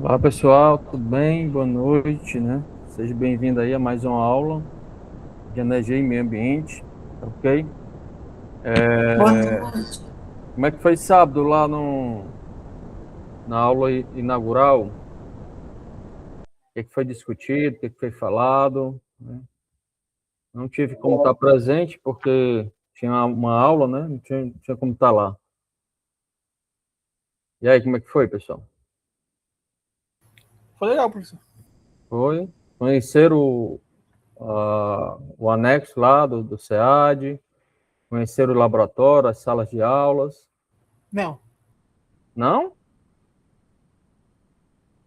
Olá pessoal, tudo bem? Boa noite, né? Seja bem-vindo aí a mais uma aula de energia e meio ambiente, tá ok? Boa É, noite. Como é que foi sábado lá no, na aula inaugural? O que foi discutido, o que foi falado, né? Não tive como estar presente porque tinha uma aula, né? Não tinha como estar lá. E aí, como é que foi, pessoal? Foi legal, professor. Foi? Conheceram o anexo lá do SEAD, conheceram o laboratório, as salas de aulas. Não, Não?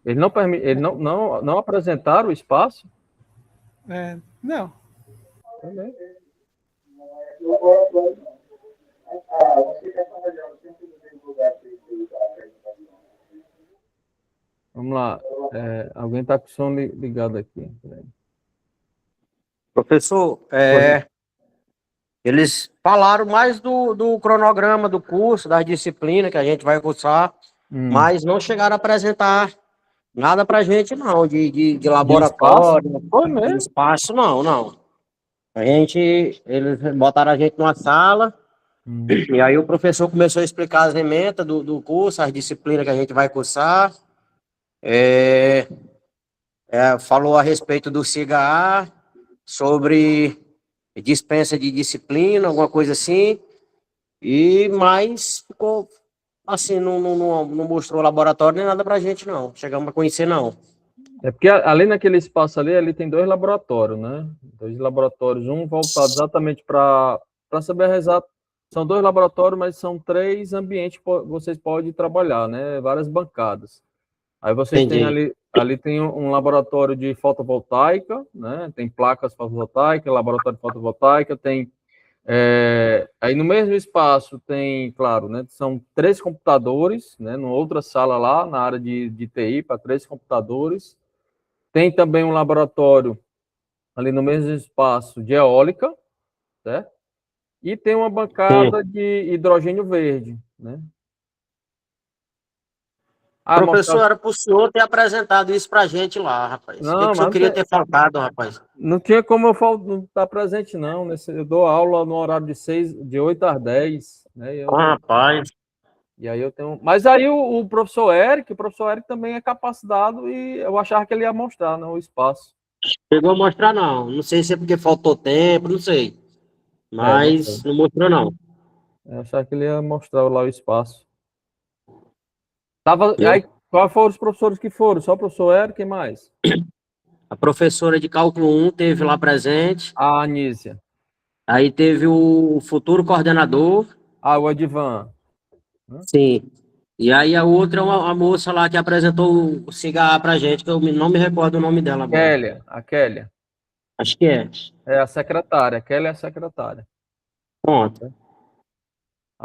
Eles não apresentaram o espaço? não. Também. Vamos lá. Alguém está com o som ligado aqui. Peraí. Professor, Oi. eles falaram mais do cronograma do curso, das disciplinas que a gente vai cursar, Hum. mas não chegaram a apresentar nada para a gente, não, de De espaço? laboratório, Foi de mesmo. espaço, não, não. Eles botaram a gente numa sala, Hum. e aí o professor começou a explicar as ementas do curso, as disciplinas que a gente vai cursar, é, falou a respeito do CIGA, sobre dispensa de disciplina, alguma coisa assim. E mais ficou assim, não mostrou laboratório nem nada pra gente, não. Chegamos a conhecer, não. É porque ali naquele espaço ali tem dois laboratórios, né? Dois laboratórios, um voltado exatamente para saber rezar. São dois laboratórios, mas são três ambientes que vocês podem trabalhar, né? Várias bancadas. Aí vocês têm Entendi. ali tem um laboratório de fotovoltaica, né? Tem placas fotovoltaicas, laboratório de fotovoltaica, tem aí no mesmo espaço tem, claro, né? São três computadores, né? Numa outra sala lá na área de TI para três computadores. Tem também um laboratório ali no mesmo espaço de eólica, certo? E tem uma Sim. bancada de hidrogênio verde, né? Ah, mostrar. Professor, era pro senhor ter apresentado isso pra gente lá, rapaz. O que, Não, que o senhor mas queria ter faltado, rapaz? não tinha como não estar presente, não. Eu dou aula no horário de 8 às 10, né? Rapaz, E aí eu tenho. Mas aí o professor Eric também é capacitado e eu achava que ele ia mostrar, né, o espaço. chegou a mostrar, não. Não sei se é porque faltou tempo, não sei. Não sei. Mas não mostrou, não. Eu achava que ele ia mostrar lá o espaço. Tava. Eu, Aí, quais foram os professores que foram? Só o professor Eric, quem mais? a professora de cálculo 1 teve lá presente. A Anísia. Aí teve o futuro coordenador. O Edivan. Né? Sim. E aí a outra é uma a moça lá que apresentou o cigarro pra gente, que não me recordo o nome dela agora. A Kélia. Acho que é. É a secretária. A Kélia é a secretária. Pronto.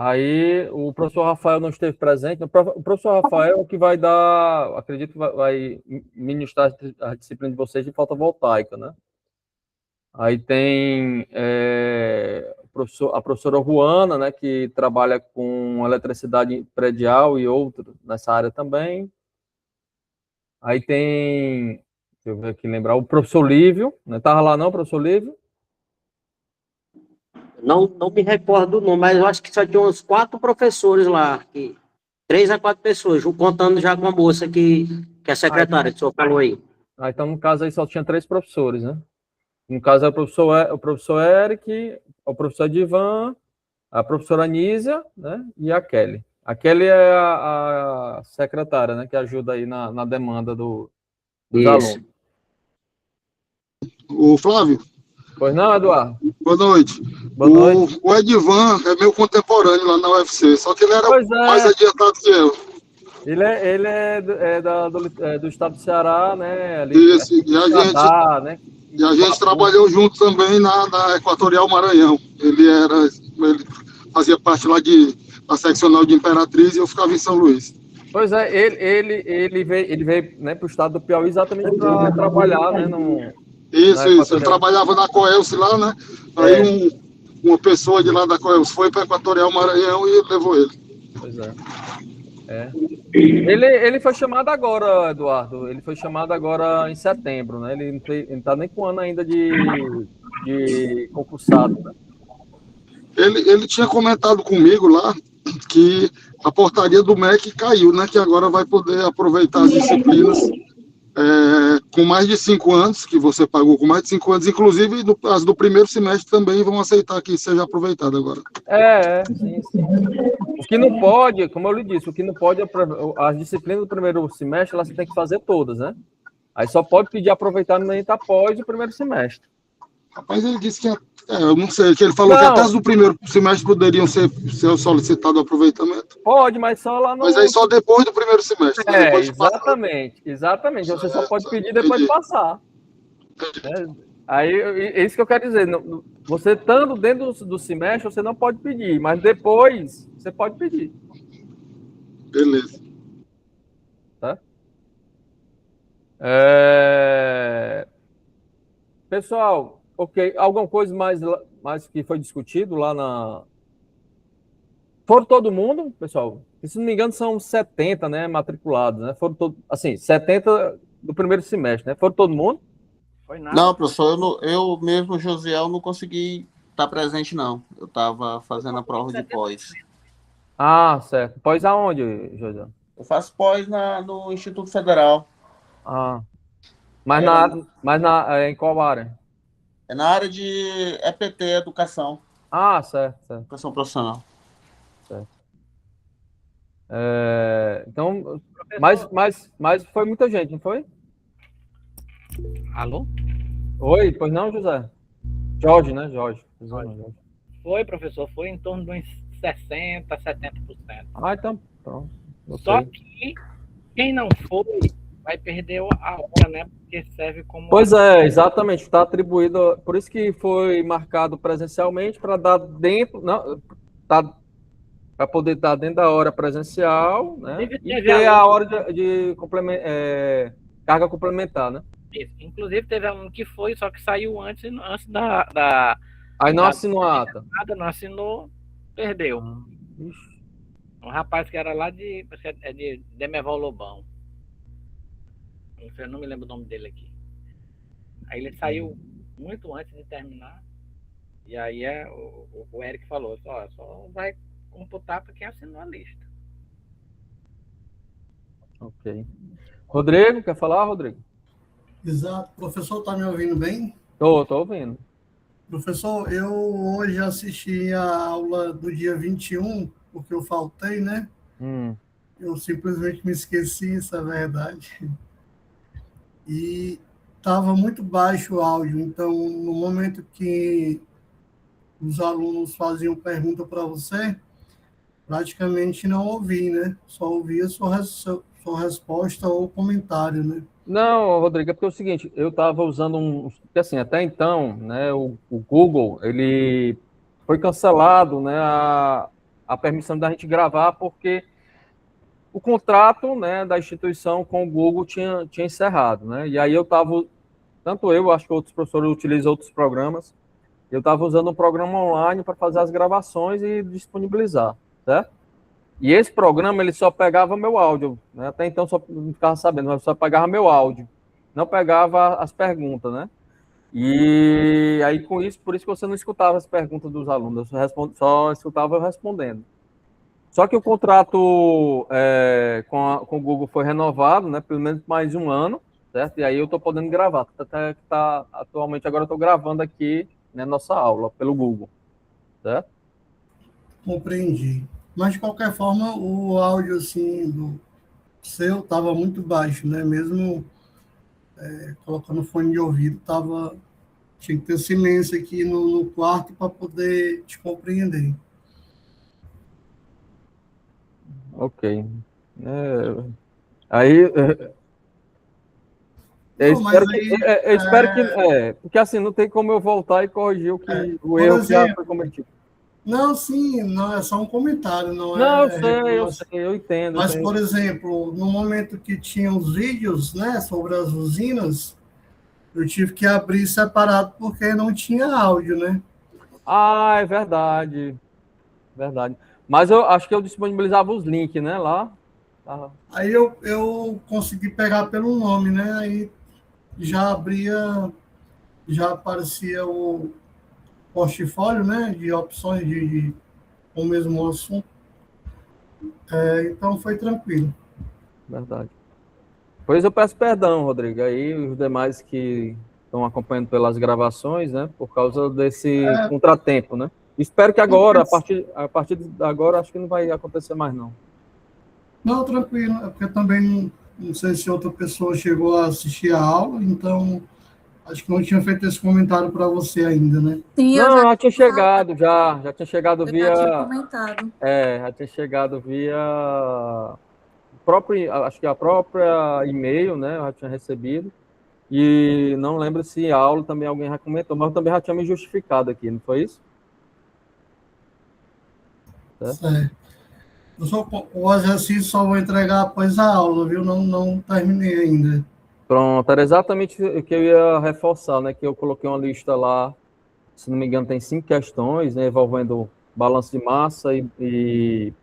Aí o professor Rafael não esteve presente. O professor Rafael é o que vai dar, acredito que vai ministrar a disciplina de vocês de fotovoltaica, né? Aí tem a professora Juana, né, que trabalha com eletricidade predial e outro nessa área também. Aí tem, deixa eu ver aqui, lembrar, o professor Lívio, né? Tava lá não, professor Lívio? Não me recordo o nome, mas eu acho que só tinha uns 4 professores lá. 3 a 4 pessoas, contando já com a moça que é a Ah, secretária, que o senhor falou aí. então no caso aí só tinha três professores, né? No caso é o professor Eric, o professor Divan, a professora Anísia, né? E a Kelly. A Kelly é a secretária, né? Que ajuda aí na demanda dos Isso. alunos. O Flávio, Pois não, Eduardo? boa noite. Boa O, noite. o Edvan é meu contemporâneo lá na UFC, só que ele era Pois mais é, adiantado que eu. ele é do estado do Ceará, né? Ali Isso, perto de Estradar, né? e a gente Papo. trabalhou junto também na Equatorial Maranhão. Ele fazia parte lá da seccional de Imperatriz e eu ficava em São Luís. Pois é, ele veio, né, para o estado do Piauí exatamente para trabalhar, né, na Isso. Ele Equatorial. trabalhava na Coelce lá, né? Aí É, uma pessoa de lá da Coelce foi para Equatorial Maranhão e levou ele. pois é. Ele foi chamado agora, Eduardo. Ele foi chamado agora em setembro, né? Ele não tá nem com ano ainda de concursado, né? Ele tinha comentado comigo lá que a portaria do MEC caiu, né? Que agora vai poder aproveitar as disciplinas com mais de 5 anos, que você pagou com mais de 5 anos, inclusive as do primeiro semestre também vão aceitar que seja aproveitado agora. Sim. O que não pode, como eu lhe disse, o que não pode é as disciplinas do primeiro semestre, elas tem que fazer todas, né? Aí só pode pedir aproveitamento após o primeiro semestre. Rapaz, ele disse que eu não sei, que ele falou que até as do primeiro semestre poderiam ser solicitado o aproveitamento. Pode, mas só lá no... Mas aí só depois do primeiro semestre. Né? Exatamente. Você só pode pedir depois de passar. Aí é isso que eu quero dizer. Você estando dentro do semestre, você não pode pedir, mas depois você pode pedir. Beleza. Tá? Pessoal, ok. Alguma coisa mais que foi discutido lá na... Foram todo mundo, pessoal? Se não me engano, são 70, né, matriculados, né? Foram todos, assim, 70 do primeiro semestre, né? Foram todo mundo? Foi nada. Não, professor, eu mesmo, Josiel, não consegui estar presente, não. Eu estava fazendo a prova de pós. Ah, certo. Pós aonde, José? Eu faço pós no Instituto Federal. Ah. Mas em qual área? É na área de EPT, Educação. Ah, certo. Educação profissional. Certo. Então, mas foi muita gente, não foi? Alô? Oi, pois não, José? Jorge, né? Jorge. Foi, professor, foi em torno de uns 60%, 70%. Ah, então, pronto. Só que quem não foi vai perder a hora, né? Porque serve como... Pois é, exatamente. Está atribuído... Por isso que foi marcado presencialmente, para dar dentro... Para poder estar dentro da hora presencial, né? E ter a hora de carga complementar, né? Isso. Inclusive, teve aluno que foi, só que saiu antes da... Aí não assinou a ata. Não assinou, perdeu. Um rapaz que era lá de Demerval Lobão. Eu não me lembro o nome dele aqui. Aí ele saiu muito antes de terminar. E aí o Eric falou, só vai computar para quem assinou a lista. Ok. Rodrigo, quer falar, Rodrigo? Exato. Professor, está me ouvindo bem? Tô ouvindo. Professor, eu hoje assisti a aula do dia 21, porque eu faltei, né? Eu simplesmente me esqueci, isso é verdade. E estava muito baixo o áudio, então, no momento que os alunos faziam pergunta para você, praticamente não ouvi, né? Só ouvia sua resposta ou comentário, né? Não, Rodrigo, é porque é o seguinte, eu estava usando porque assim, até então, né, o Google, ele foi cancelado, né, a permissão da gente gravar, porque o contrato, né, da instituição com o Google tinha encerrado, né, e aí tanto eu, acho que outros professores utilizam outros programas, eu estava usando um programa online para fazer as gravações e disponibilizar, certo? E esse programa, ele só pegava meu áudio, né? Até então não ficava sabendo, mas só pegava meu áudio, não pegava as perguntas, né? E aí, por isso que você não escutava as perguntas dos alunos, só escutava eu respondendo. Só que o contrato com o Google foi renovado, né? Pelo menos mais um ano, certo? E aí eu estou podendo gravar. Atualmente, agora eu estou gravando aqui, né, nossa aula pelo Google, certo? Compreendi. Mas, de qualquer forma, o áudio, assim, do seu estava muito baixo, né? Mesmo colocando fone de ouvido, tinha que ter silêncio aqui no quarto para poder te compreender. Ok. Aí... Eu espero que... porque assim, não tem como eu voltar e corrigir o erro que já foi cometido. Não, sim, não é só um comentário, não é... Não, eu sei, eu entendo. Mas, por exemplo, no momento que tinha os vídeos, né, sobre as usinas, eu tive que abrir separado porque não tinha áudio, né? Ah, é verdade. Verdade. Mas eu acho que eu disponibilizava os links, né, lá. Aí eu consegui pegar pelo nome, né? Aí já abria, já aparecia o portfólio, né? De opções com o mesmo assunto. Então foi tranquilo. Verdade. Pois eu peço perdão, Rodrigo, aí os demais que estão acompanhando pelas gravações, né, por causa desse contratempo, né? Espero que agora, a partir de agora, acho que não vai acontecer mais, não. Não, tranquilo, é porque também não sei se outra pessoa chegou a assistir a aula, então acho que não tinha feito esse comentário para você ainda, né? Sim, não, já tinha chegado, já tinha chegado via... já tinha comentado. já tinha chegado via próprio, acho que a própria e-mail, né, eu já tinha recebido, e não lembro se a aula também alguém já comentou, mas eu também já tinha me justificado aqui, não foi isso? Certo. O exercício só vou entregar após a aula, viu? Não terminei ainda. Pronto, era exatamente o que eu ia reforçar, né, que eu coloquei uma lista lá, se não me engano tem 5 questões, né, envolvendo balanço de massa e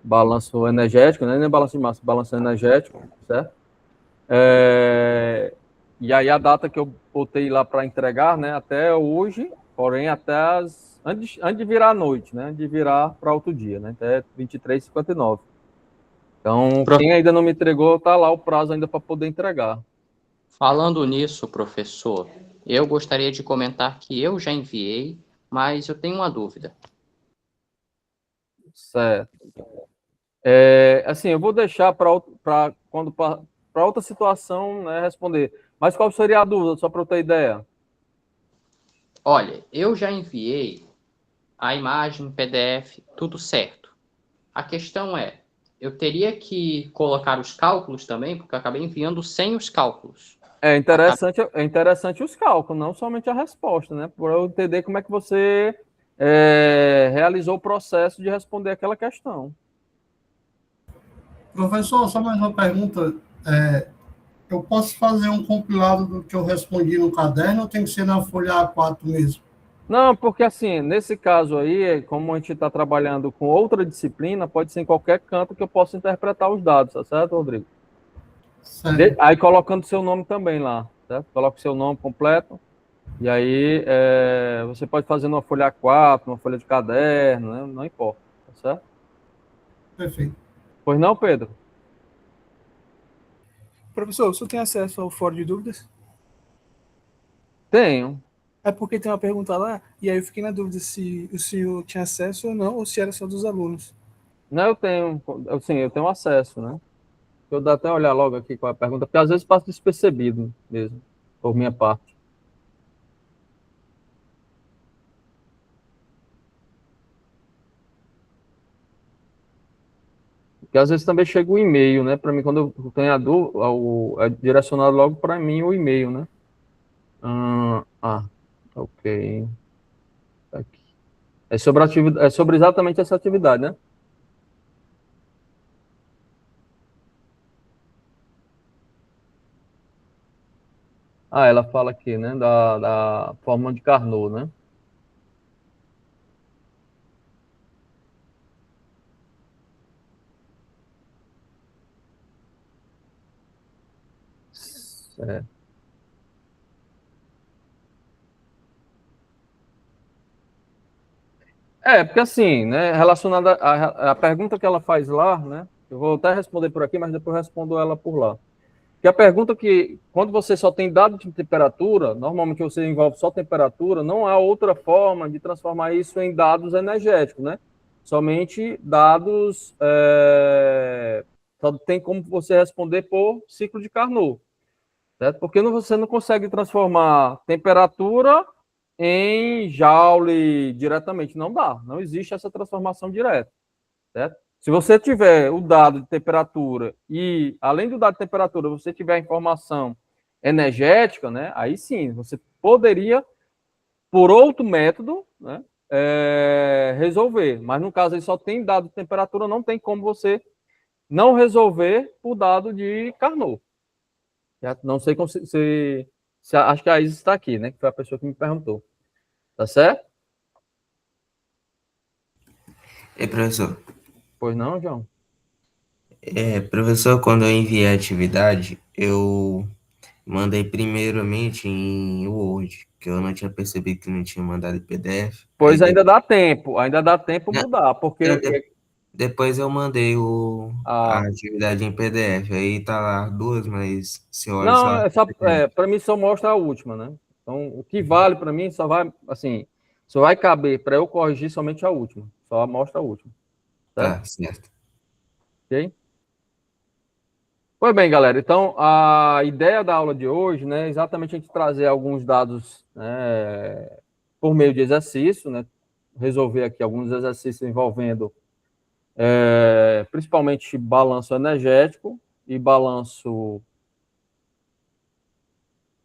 balanço energético, né, nem balanço de massa, balanço energético, certo? E aí a data que eu botei lá para entregar, né, até hoje, porém até antes de virar a noite, né, de virar para outro dia, né, até 23h59. Então, quem ainda não me entregou, tá lá o prazo ainda para poder entregar. Falando nisso, professor, eu gostaria de comentar que eu já enviei, mas eu tenho uma dúvida. Certo. Assim, eu vou deixar para outra situação, né, responder. Mas qual seria a dúvida, só para eu ter ideia? Olha, eu já enviei a imagem, PDF, tudo certo. A questão é, eu teria que colocar os cálculos também, porque eu acabei enviando sem os cálculos. É interessante os cálculos, não somente a resposta, né? Para eu entender como é que você realizou o processo de responder aquela questão. Professor, só mais uma pergunta. Eu posso fazer um compilado do que eu respondi no caderno ou tem que ser na folha A4 mesmo? Não, porque assim, nesse caso aí, como a gente está trabalhando com outra disciplina, pode ser em qualquer canto que eu possa interpretar os dados, tá certo, Rodrigo? Certo. Aí colocando seu nome também lá, certo? Coloca o seu nome completo, e aí você pode fazer numa folha A4, uma folha de caderno, né? Não importa, tá certo? Perfeito. Pois não, Pedro? Professor, o senhor tem acesso ao fórum de dúvidas? Tenho. É porque tem uma pergunta lá, e aí eu fiquei na dúvida se o senhor tinha acesso ou não, ou se era só dos alunos. Não, eu tenho acesso, né? Eu dou até olhar logo aqui com a pergunta, porque às vezes passa despercebido mesmo, por minha parte. Porque às vezes também chega o e-mail, né? Para mim, quando eu tenho a dúvida, é direcionado logo para mim o e-mail, né? Ok. Aqui. É sobre exatamente essa atividade, né? Ela fala aqui, né? Da fórmula de Carnot, né? Certo. Porque assim, né, relacionada à pergunta que ela faz lá, né, eu vou até responder por aqui, mas depois respondo ela por lá. Que a pergunta que, quando você só tem dado de temperatura, normalmente você envolve só temperatura, não há outra forma de transformar isso em dados energéticos, né? Somente dados, só tem como você responder por ciclo de Carnot, certo? Porque você não consegue transformar temperatura em Joule diretamente. Não dá, não existe essa transformação direta, certo? Se você tiver o dado de temperatura e, além do dado de temperatura, você tiver a informação energética, né, aí sim, você poderia, por outro método, né, resolver. Mas, no caso, aí só tem dado de temperatura, não tem como você não resolver o dado de Carnot. Certo? Não sei como acho que a Isis está aqui, né, que foi a pessoa que me perguntou. Tá certo? Professor. Pois não, João? Professor, quando eu enviei a atividade, eu mandei primeiramente em Word, que eu não tinha percebido que não tinha mandado em PDF. Pois ainda dá tempo Né, mudar, porque depois eu mandei a a atividade em PDF, aí tá lá duas, mas se olha não, só. para mim só mostra a última, né? Então, o que vale para mim só vai, assim, só vai caber para eu corrigir somente a última. Só mostra a última, certo? Tá, certo. Ok? Pois bem, galera. Então, a ideia da aula de hoje, né, é exatamente a gente trazer alguns dados, né, por meio de exercício, né? Resolver aqui alguns exercícios envolvendo principalmente balanço energético e balanço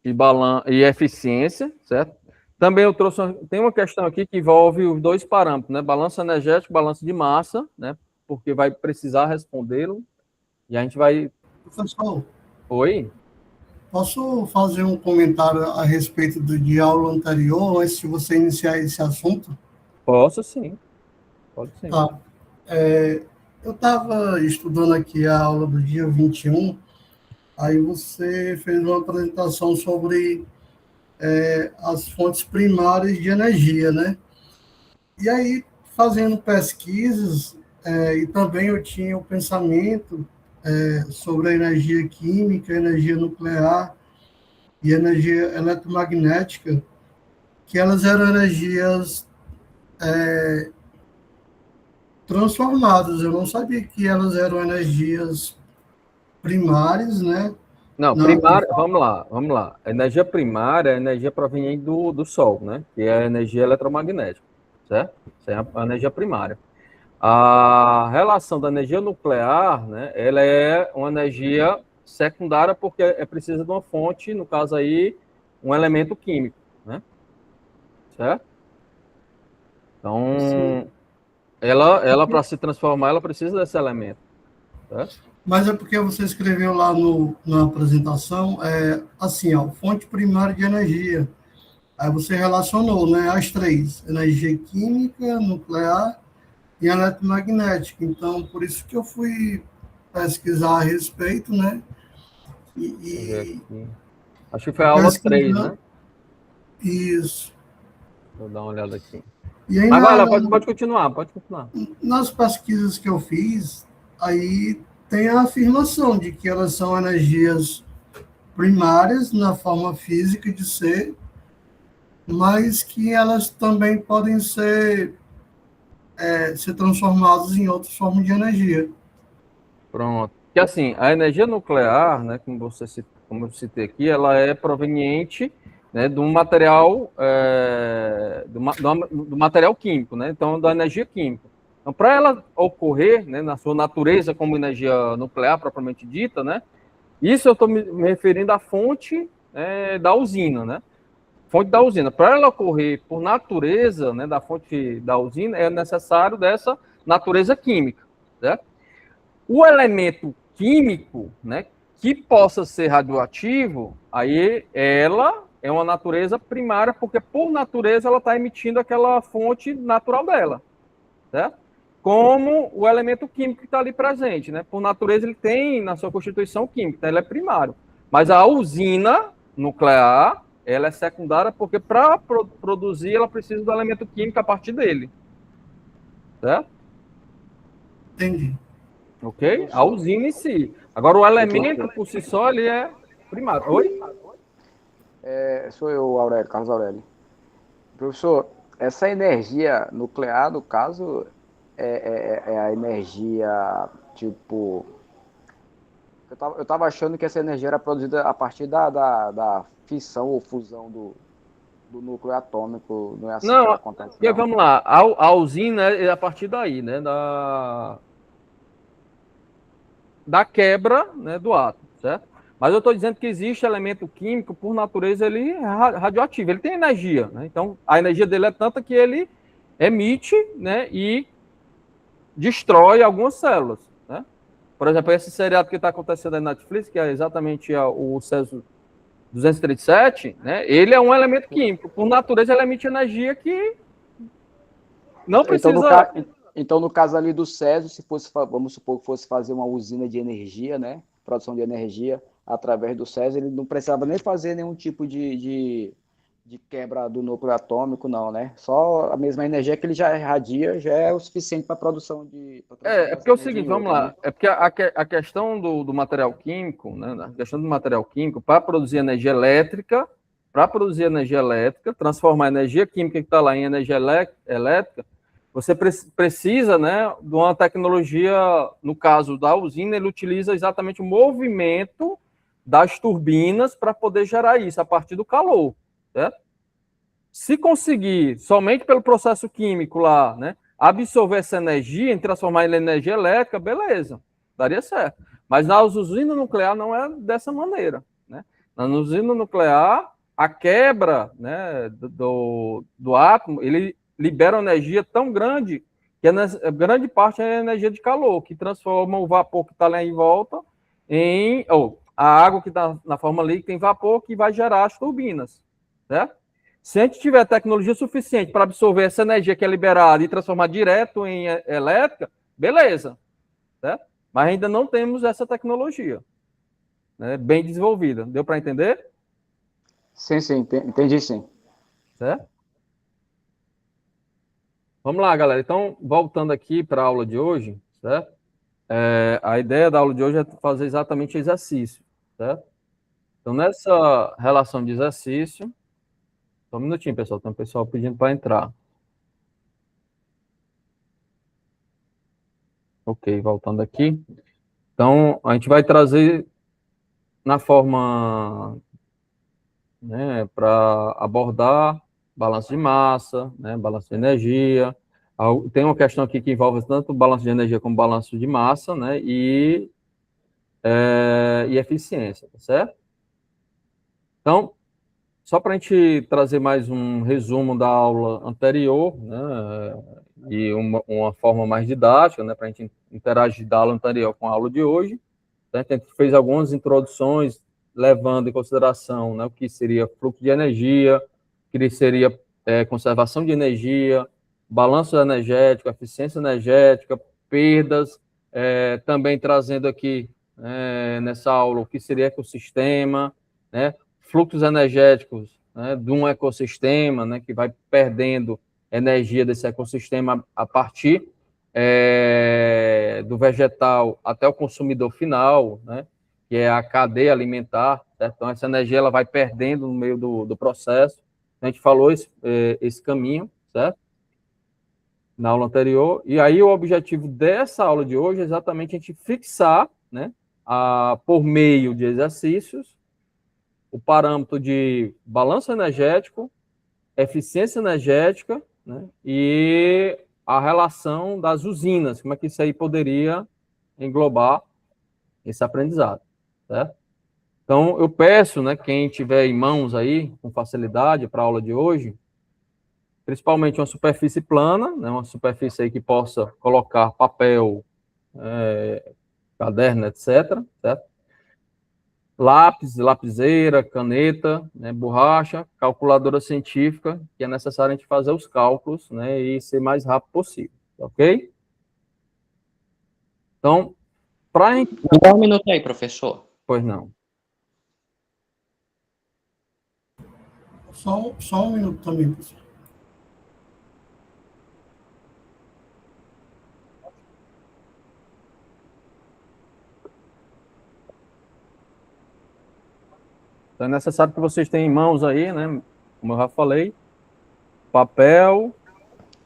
e eficiência, certo? Também eu trouxe tem uma questão aqui que envolve os dois parâmetros, né? Balanço energético, balanço de massa, né? Porque vai precisar respondê-lo e a gente vai. Professor, Oi? posso fazer um comentário a respeito de aula anterior, antes de você iniciar esse assunto? Posso sim. Pode sim. Tá. Eu estava estudando aqui a aula do dia 21, aí você fez uma apresentação sobre as fontes primárias de energia, né? E aí, fazendo pesquisas, e também eu tinha o pensamento sobre a energia química, energia nuclear e energia eletromagnética, que elas eram energias transformadas. Eu não sabia que elas eram energias primárias, né? Não, primária, vamos lá. A energia primária é a energia proveniente do Sol, né? Que é a energia eletromagnética, certo? Isso é a energia primária. A relação da energia nuclear, né? Ela é uma energia secundária porque é preciso de uma fonte, no caso aí, um elemento químico, né? Certo? Então, Sim. ela para se transformar, ela precisa desse elemento, certo? Mas é porque você escreveu lá na apresentação, assim, ó, fonte primária de energia. Aí você relacionou, né, as três: energia química, nuclear e eletromagnética. Então, por isso que eu fui pesquisar a respeito, né? Acho que foi a aula 3, né? Isso. Vou dar uma olhada aqui. E aí, Mas vai lá, pode continuar. Nas pesquisas que eu fiz, aí tem a afirmação de que elas são energias primárias na forma física de ser, mas que elas também podem ser transformadas em outras formas de energia. Pronto. Que assim, a energia nuclear, né, como eu citei aqui, ela é proveniente, né, de um material, do material químico, né, então da energia química. Então, para ela ocorrer, né, na sua natureza como energia nuclear propriamente dita, né, isso eu estou me referindo à fonte da usina, né, fonte da usina. Para ela ocorrer por natureza, né, da fonte da usina, é necessário dessa natureza química, certo? O elemento químico, né, que possa ser radioativo, aí ela é uma natureza primária, porque por natureza ela está emitindo aquela fonte natural dela, certo? Como o elemento químico que está ali presente, né? Por natureza ele tem na sua constituição química, então ele é primário. Mas a usina nuclear, ela é secundária, porque para produzir ela precisa do elemento químico a partir dele, certo? Entendi. Ok? A usina em si. Agora, o elemento por si só, ele é primário. Oi? Sou eu, Aurélio, Carlos Aurélio. Professor, essa energia nuclear, no caso, é a energia, tipo... Eu estava achando que essa energia era produzida a partir da fissão ou fusão do núcleo atômico. Não é assim que acontece, não? Vamos lá. A usina é a partir daí, né? Da quebra, né, do átomo, certo? Mas eu estou dizendo que existe elemento químico, por natureza, ele é radioativo, ele tem energia, né? Então, a energia dele é tanta que ele emite, né, e destrói algumas células, né? Por exemplo, esse seriado que está acontecendo aí na Netflix, que é exatamente o Césio 237, né, ele é um elemento químico, por natureza ele emite energia que não precisa... Então, no caso ali do Césio, se fosse, vamos supor que fosse fazer uma usina de energia, né? Produção de energia através do Césio, ele não precisava nem fazer nenhum tipo de quebra do núcleo atômico, não, né? Só a mesma energia que ele já irradia já é o suficiente para a produção de... É porque é o seguinte, vamos lá. É porque a questão do material químico, né? A questão do material químico, para produzir energia elétrica, transformar a energia química que está lá em energia elétrica, você precisa, né, de uma tecnologia, no caso da usina, ele utiliza exatamente o movimento das turbinas para poder gerar isso a partir do calor, certo? Se conseguir, somente pelo processo químico lá, né, absorver essa energia e transformar em energia elétrica, beleza, daria certo. Mas na usina nuclear não é dessa maneira, né? Na usina nuclear, a quebra, né, do átomo, ele libera uma energia tão grande que a grande parte é a energia de calor, que transforma o vapor que está lá em volta em... a água que está na forma líquida em vapor que vai gerar as turbinas, certo? Se a gente tiver tecnologia suficiente para absorver essa energia que é liberada e transformar direto em elétrica, beleza, certo? Mas ainda não temos essa tecnologia, né, bem desenvolvida. Deu para entender? Sim, entendi sim. Certo? Vamos lá, galera. Então, voltando aqui para a aula de hoje, certo? A ideia da aula de hoje é fazer exatamente exercício, certo? Então, nessa relação de exercício... Só um minutinho, pessoal. Tem um pessoal pedindo para entrar. Ok, voltando aqui. Então, a gente vai trazer na forma, né, para abordar balanço de massa, né, balanço de energia. Tem uma questão aqui que envolve tanto o balanço de energia como o balanço de massa, né, e eficiência, tá certo? Então, só para a gente trazer mais um resumo da aula anterior, né, e uma forma mais didática, né, para a gente interagir da aula anterior com a aula de hoje. Então, a gente fez algumas introduções, levando em consideração, né, o que seria fluxo de energia, o que seria conservação de energia, balanço energético, eficiência energética, perdas, também trazendo aqui, nessa aula, o que seria ecossistema, né, fluxos energéticos, né, de um ecossistema, né, que vai perdendo energia desse ecossistema a partir do vegetal até o consumidor final, né, que é a cadeia alimentar, certo? Então, essa energia ela vai perdendo no meio do processo. A gente falou esse caminho, certo? Na aula anterior. E aí, o objetivo dessa aula de hoje é exatamente a gente fixar, né, por meio de exercícios, o parâmetro de balanço energético, eficiência energética, né, e a relação das usinas, como é que isso aí poderia englobar esse aprendizado, certo? Então, eu peço, né, quem tiver em mãos aí, com facilidade para a aula de hoje, principalmente uma superfície plana, né, uma superfície aí que possa colocar papel, caderno, etc., certo? Lápis, lapiseira, caneta, né, borracha, calculadora científica, que é necessário a gente fazer os cálculos, né, e ser mais rápido possível, ok? Então, para... Dá um minuto aí, professor. Pois não. Só um minuto também, professor. Então, é necessário que vocês tenham em mãos aí, né, como eu já falei, papel,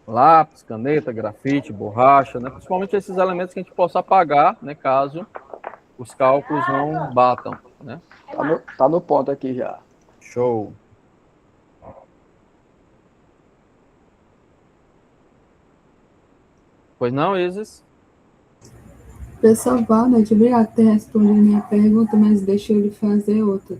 lápis, caneta, grafite, borracha, né, principalmente esses elementos que a gente possa apagar, né, caso os cálculos não batam, né? Tá no ponto aqui já. Show. Pois não, Isis? Pessoal, boa noite. Obrigado por ter respondido a minha pergunta, mas deixa eu lhe fazer outra.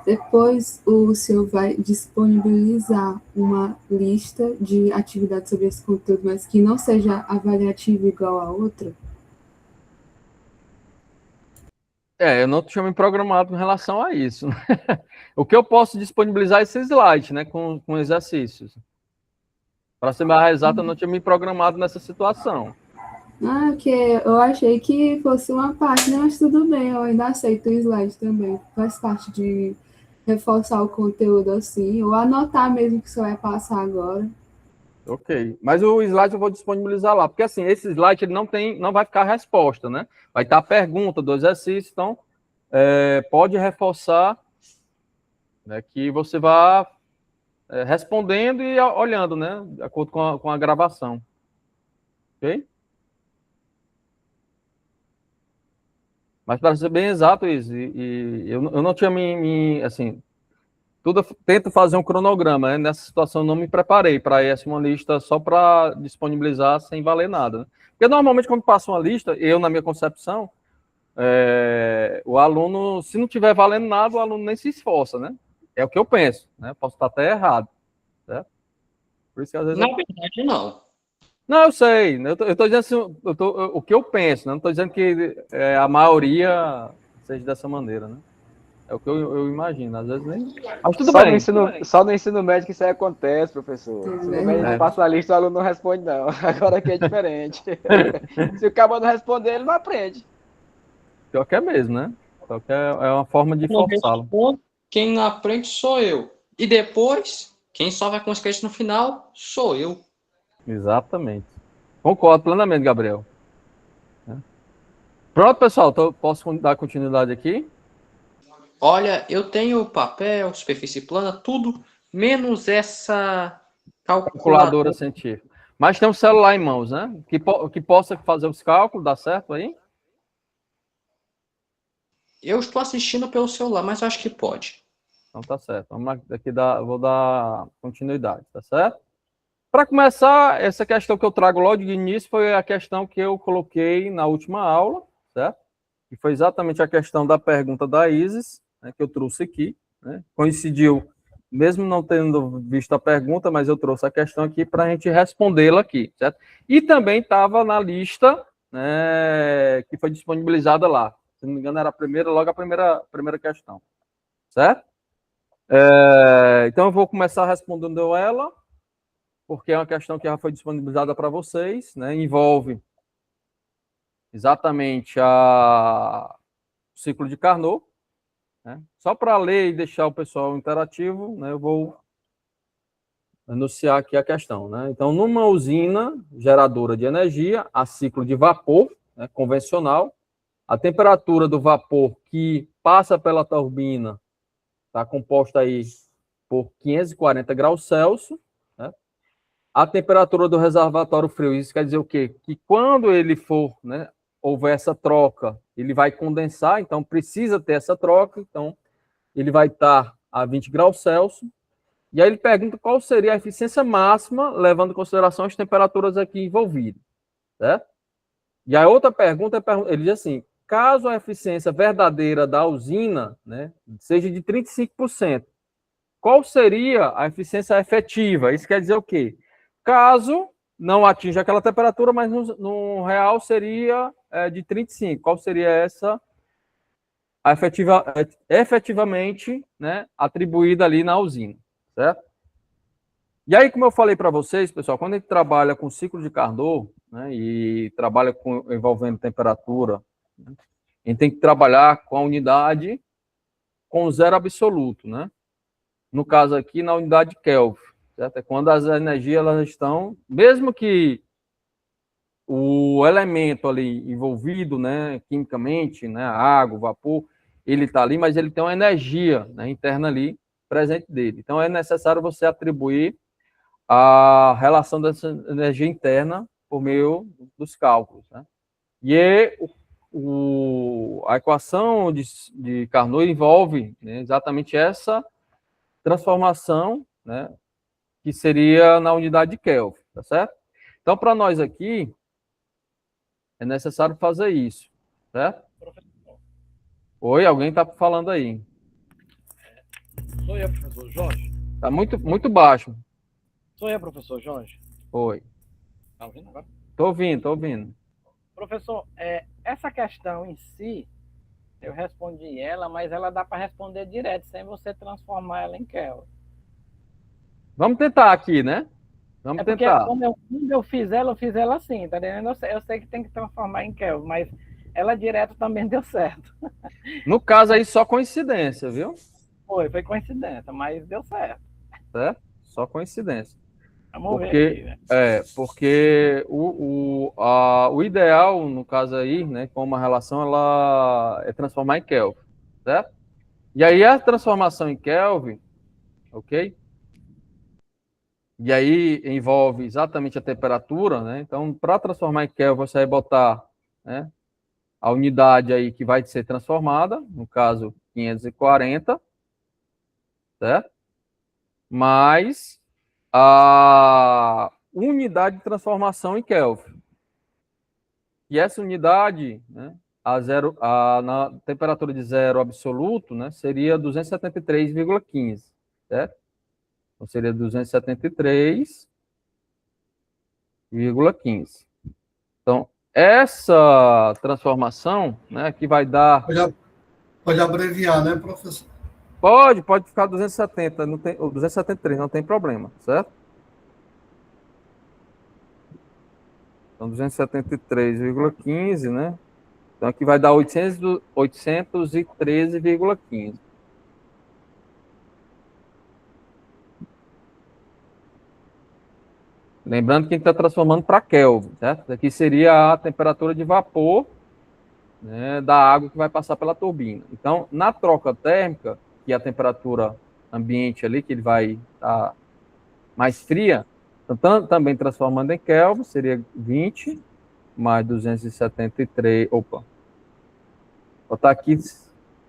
Depois, o senhor vai disponibilizar uma lista de atividades sobre esse conteúdo, mas que não seja avaliativa igual a outra? Eu não tinha me programado em relação a isso. O que eu posso disponibilizar é esse slide, né, com exercícios. Para ser mais exato, eu não tinha me programado nessa situação. Ah, que eu achei que fosse uma parte, né? Mas tudo bem, eu ainda aceito o slide também. Faz parte de reforçar o conteúdo assim, ou anotar mesmo que você vai passar agora. Ok. Mas o slide eu vou disponibilizar lá, porque assim, esse slide ele não vai ficar a resposta, né? Vai estar a pergunta do exercício, então pode reforçar, né, que você vá respondendo e olhando, né? De acordo com a gravação. Ok? Mas para ser bem exato, isso, eu não tinha assim, tento fazer um cronograma, né? Nessa situação eu não me preparei para essa uma lista só para disponibilizar sem valer nada, né? Porque normalmente quando passa uma lista, eu na minha concepção, o aluno, se não tiver valendo nada, o aluno nem se esforça, né? É o que eu penso, né? Posso estar até errado, certo? Por isso que às vezes Na verdade, não. Não, eu sei. Eu tô dizendo assim, o que eu penso, né? Não estou dizendo que a maioria seja dessa maneira, né? É o que eu imagino. Às vezes nem. Mas tudo Só bem. só no ensino médio que isso aí acontece, professor. No ensino médio a gente passa a lista e o aluno não responde, não. Agora aqui é diferente. Se o cara não responder, ele não aprende. Pior que é mesmo, né? Pior que é uma forma de forçá-lo. Quem não aprende sou eu. E depois, quem só vai conseguir no final sou eu. Exatamente. Concordo plenamente, Gabriel. Pronto, pessoal. Posso dar continuidade aqui? Olha, eu tenho papel, superfície plana, tudo, menos essa Calculadora científica. Mas tem um celular em mãos, né? Que possa fazer os cálculos, dá certo aí? Eu estou assistindo pelo celular, mas acho que pode. Então tá certo. Vamos aqui vou dar continuidade, tá certo? Para começar, essa questão que eu trago logo de início foi a questão que eu coloquei na última aula, certo? Que foi exatamente a questão da pergunta da Isis, né, que eu trouxe aqui, né? Coincidiu, mesmo não tendo visto a pergunta, mas eu trouxe a questão aqui para a gente respondê-la aqui, certo? E também estava na lista, né, que foi disponibilizada lá. Se não me engano, era logo a primeira questão, certo? Então eu vou começar respondendo ela, porque é uma questão que já foi disponibilizada para vocês, né? Envolve exatamente o ciclo de Carnot, né? Só para ler e deixar o pessoal interativo, né, eu vou anunciar aqui a questão, né? Então, numa usina geradora de energia a ciclo de vapor, né, convencional, a temperatura do vapor que passa pela turbina está composta aí por 540 graus Celsius, né? A temperatura do reservatório frio, isso quer dizer o quê? Que quando ele for, né, houver essa troca, ele vai condensar, então precisa ter essa troca, então ele vai estar a 20 graus Celsius, e aí ele pergunta qual seria a eficiência máxima, levando em consideração as temperaturas aqui envolvidas, certo? E a outra pergunta, ele diz assim, caso a eficiência verdadeira da usina, né, seja de 35%, qual seria a eficiência efetiva? Isso quer dizer o quê? Caso não atinja aquela temperatura, mas no real seria de 35. Qual seria essa efetivamente, né, atribuída ali na usina, certo? E aí, como eu falei para vocês, pessoal, quando a gente trabalha com ciclo de Carnot, né, e trabalha envolvendo temperatura, né, a gente tem que trabalhar com a unidade com zero absoluto, né? No caso aqui, na unidade Kelvin, certo? É quando as energias elas estão, mesmo que o elemento ali envolvido, né, quimicamente, né, a água, o vapor, ele está ali, mas ele tem uma energia, né, interna ali presente dele. Então é necessário você atribuir a relação dessa energia interna por meio dos cálculos, né? E a equação de Carnot envolve, né, exatamente essa transformação, né, que seria na unidade de Kelvin, tá certo? Então, para nós aqui, é necessário fazer isso, certo? Oi, alguém está falando aí? Sou eu, professor Jorge. Está muito baixo. Sou eu, professor Jorge. Oi. Está ouvindo agora? Estou ouvindo. Professor, essa questão em si, eu respondi ela, mas ela dá para responder direto, sem você transformar ela em Kelvin. Vamos tentar aqui, né? Vamos porque tentar. quando eu fiz ela assim, tá entendendo? Eu sei que tem que transformar em Kelvin, mas ela direto também deu certo. No caso aí, só coincidência, viu? Foi coincidência, mas deu certo. Certo? Só coincidência. Vamos ver aqui, né? Porque o ideal, no caso aí, né, como a relação, ela é transformar em Kelvin, certo? E aí a transformação em Kelvin, ok? E aí envolve exatamente a temperatura, né? Então, para transformar em Kelvin, você vai botar, né, a unidade aí que vai ser transformada, no caso 540, certo? Mais a unidade de transformação em Kelvin. E essa unidade, né, na temperatura de zero absoluto, né, seria 273,15, certo? Então, seria 273,15. Então, essa transformação, né, que vai dar... Pode abreviar, né, professor? Pode ficar 270, não tem, ou 273, não tem problema, certo? Então, 273,15, né? Então, aqui vai dar 813,15. Lembrando que a gente está transformando para Kelvin, certo? Aqui seria a temperatura de vapor, né, da água que vai passar pela turbina. Então, na troca térmica, que é a temperatura ambiente ali, que ele vai estar mais fria, então, também transformando em Kelvin, seria 20 mais 273, vou botar aqui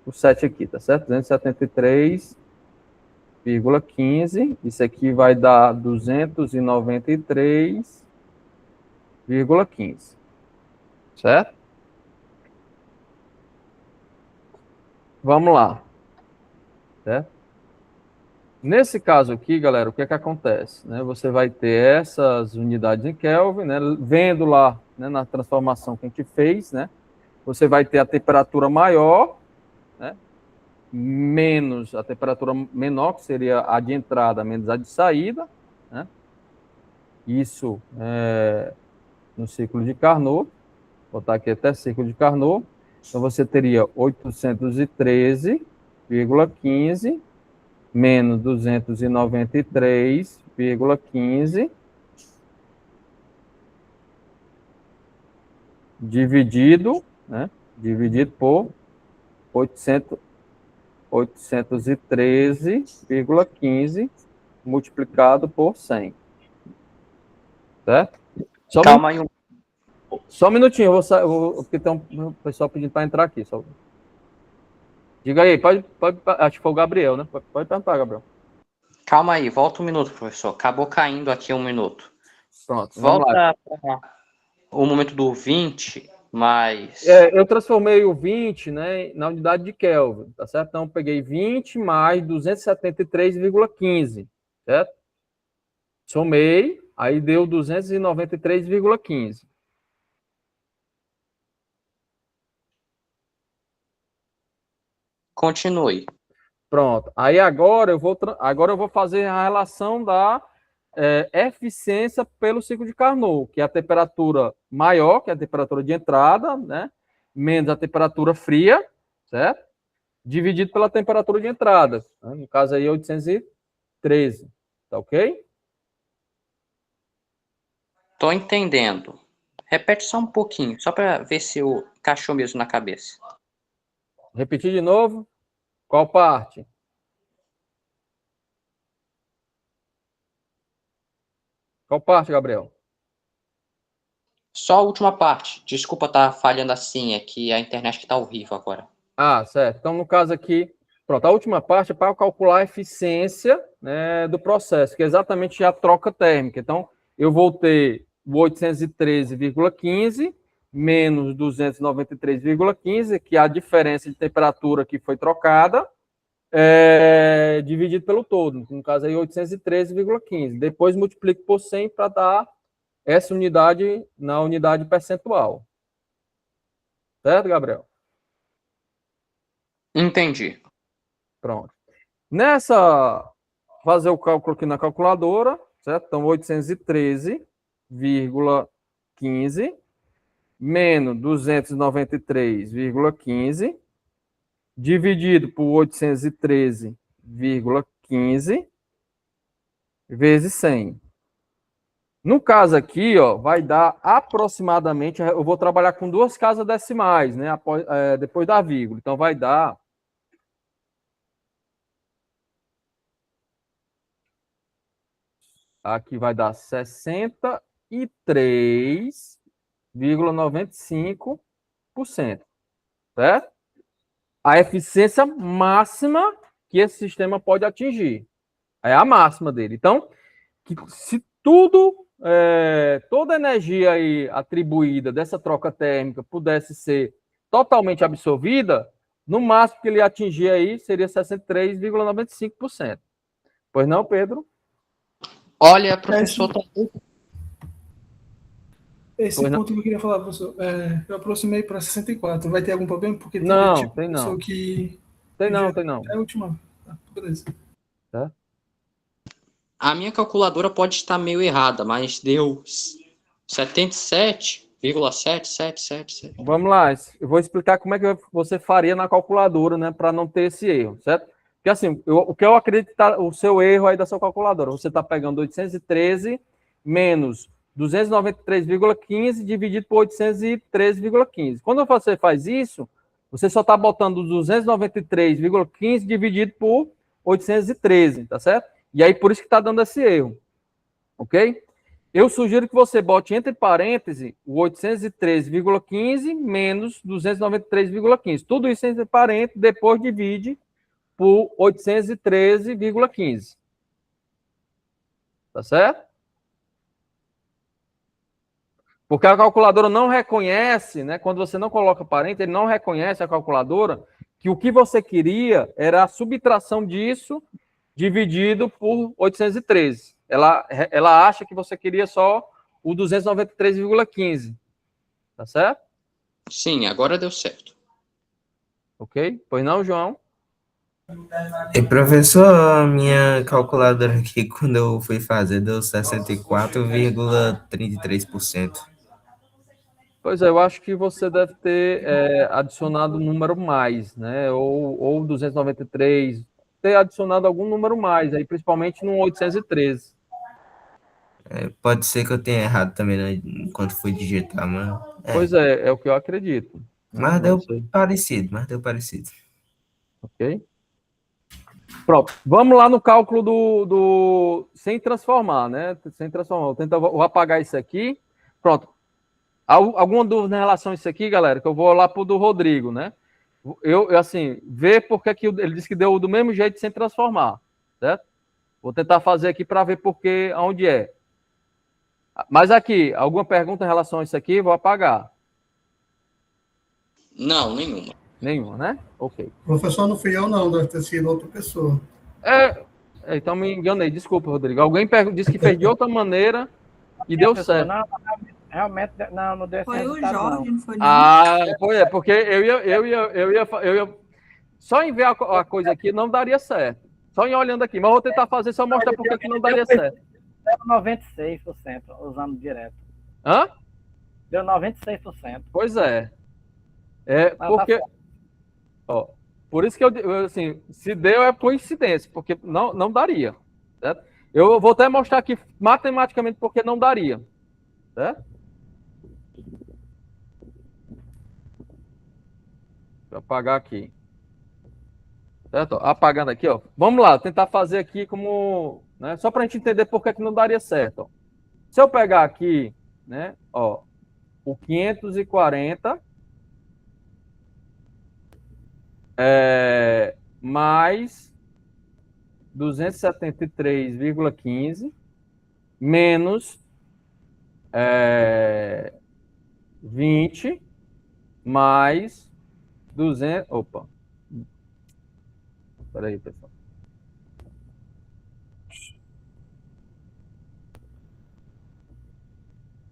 o 7 aqui, tá certo? 273,15, isso aqui vai dar 293,15, certo? Vamos lá, certo? Nesse caso aqui, galera, o que é que acontece? Né? Você vai ter essas unidades em Kelvin, né? Vendo lá, né, na transformação que a gente fez, né? Você vai ter a temperatura maior, né? Menos a temperatura menor, que seria a de entrada, menos a de saída, né? Isso no ciclo de Carnot. Vou botar aqui até ciclo de Carnot. Então, você teria 813,15 menos 293,15 dividido, né? Dividido por 813,15 multiplicado por 100. Certo? Calma aí. Só um minutinho, porque tem um pessoal pedindo para entrar aqui. Só. Diga aí, pode, acho que foi o Gabriel, né? Pode perguntar, Gabriel. Calma aí, volta um minuto, professor. Acabou caindo aqui um minuto. Pronto, vamos lá. Volta o momento do 20, mais... Eu transformei o 20, né, na unidade de Kelvin, tá certo? Então, eu peguei 20 mais 273,15, certo? Somei, aí deu 293,15. Continue. Pronto. Aí agora eu vou fazer a relação da eficiência pelo ciclo de Carnot, que é a temperatura maior, que é a temperatura de entrada, né? Menos a temperatura fria, certo? Dividido pela temperatura de entrada. Né? No caso aí, 813. Tá ok? Tô entendendo. Repete só um pouquinho, só para ver se eu encaixou mesmo na cabeça. Repetir de novo. Qual parte? Qual parte, Gabriel? Só a última parte. Desculpa estar falhando assim, é que a internet está horrível agora. Ah, certo. Então, no caso aqui, pronto, a última parte é para calcular a eficiência, né, do processo, que é exatamente a troca térmica. Então, eu vou ter o 813,15 menos 293,15, que é a diferença de temperatura que foi trocada, dividido pelo todo. No caso aí, 813,15. Depois multiplico por 100 para dar essa unidade na unidade percentual. Certo, Gabriel? Entendi. Pronto. Fazer o cálculo aqui na calculadora, certo? Então, 813,15 menos 293,15 dividido por 813,15 vezes 100. No caso aqui, ó, vai dar aproximadamente, eu vou trabalhar com duas casas decimais, né, depois da vírgula. Então, vai dar aqui vai dar 63,95%, certo? A eficiência máxima que esse sistema pode atingir. É a máxima dele. Então, se toda a energia aí atribuída dessa troca térmica pudesse ser totalmente absorvida, no máximo que ele atingir aí seria 63,95%. Pois não, Pedro? Olha, professor, esse ponto que eu queria falar, professor, eu aproximei para 64. Vai ter algum problema? Porque não, tipo tem não. Que tem não. É a última. Beleza. Tá? A minha calculadora pode estar meio errada, mas deu 77,7777. Vamos lá, eu vou explicar como é que você faria na calculadora, né, para não ter esse erro, certo? Porque assim, o que eu acredito tá, o seu erro aí da sua calculadora, você está pegando 813 menos 293,15 dividido por 813,15. Quando você faz isso, você só está botando 293,15 dividido por 813, tá certo? E aí por isso que está dando esse erro, ok? Eu sugiro que você bote entre parênteses o 813,15 menos 293,15. Tudo isso entre parênteses, depois divide por 813,15. Tá certo? Porque a calculadora não reconhece, né? Quando você não coloca parênteses, ele não reconhece a calculadora que o que você queria era a subtração disso dividido por 813. Ela acha que você queria só o 293,15. Tá certo? Sim, agora deu certo. Ok? Pois não, João? E professor, a minha calculadora aqui, quando eu fui fazer, deu 64,33%. Pois é, eu acho que você deve ter adicionado um número mais, né? Ou 293, ter adicionado algum número mais, aí, principalmente no 813. Pode ser que eu tenha errado também, né, enquanto fui digitar, mas... Pois é o que eu acredito. Mas deu parecido, Ok? Pronto, vamos lá no cálculo do sem transformar, né? Sem transformar. Vou apagar isso aqui. Pronto. Alguma dúvida em relação a isso aqui, galera? Que eu vou lá pro do Rodrigo, né? Eu assim, ver porque que ele disse que deu do mesmo jeito sem transformar, certo? Vou tentar fazer aqui para ver porque aonde é. Mas aqui, alguma pergunta em relação a isso aqui? Vou apagar. Não, nenhuma. Nenhuma, né? Ok. Professor, não fui eu, não, deve ter sido outra pessoa. Então me enganei, desculpa, Rodrigo. Alguém disse que fez de outra maneira e deu certo. Não, realmente, não deu certo. Foi o Jorge, não foi não? Foi, porque eu ia só em ver a coisa aqui não daria certo. Só em olhando aqui, mas vou tentar fazer só mostrar porque que não daria certo. Deu 96% usando direto. Hã? Deu 96%. Pois é. Porque ó, por isso que eu assim, se deu é coincidência, porque não daria, certo? Eu vou até mostrar aqui matematicamente porque não daria, certo? Vou apagar aqui. Certo? Apagando aqui, ó. Vamos lá, tentar fazer aqui como, né, só para a gente entender por que não daria certo. Ó. Se eu pegar aqui, né, ó, o 540 mais 273,15 menos 20 mais 200. Opa. Espera aí, pessoal.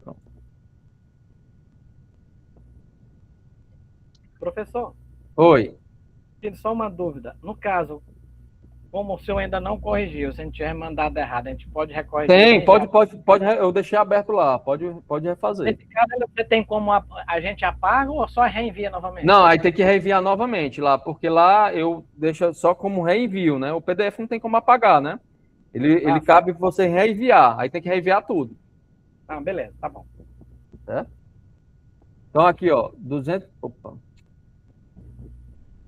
Pronto. Professor. Oi. Tive só uma dúvida. No caso, como o senhor ainda não corrigiu, se a gente tiver mandado errado, a gente pode recorrigir? Tem, pode, eu deixei aberto lá, pode refazer. Nesse caso, você tem como a gente apaga ou só reenvia novamente? Não, aí tem que reenviar novamente lá, porque lá eu deixo só como reenvio, né? O PDF não tem como apagar, né? Ele cabe você reenviar, aí tem que reenviar tudo. Ah, beleza, tá bom. Certo? Então aqui, ó, 200... Opa.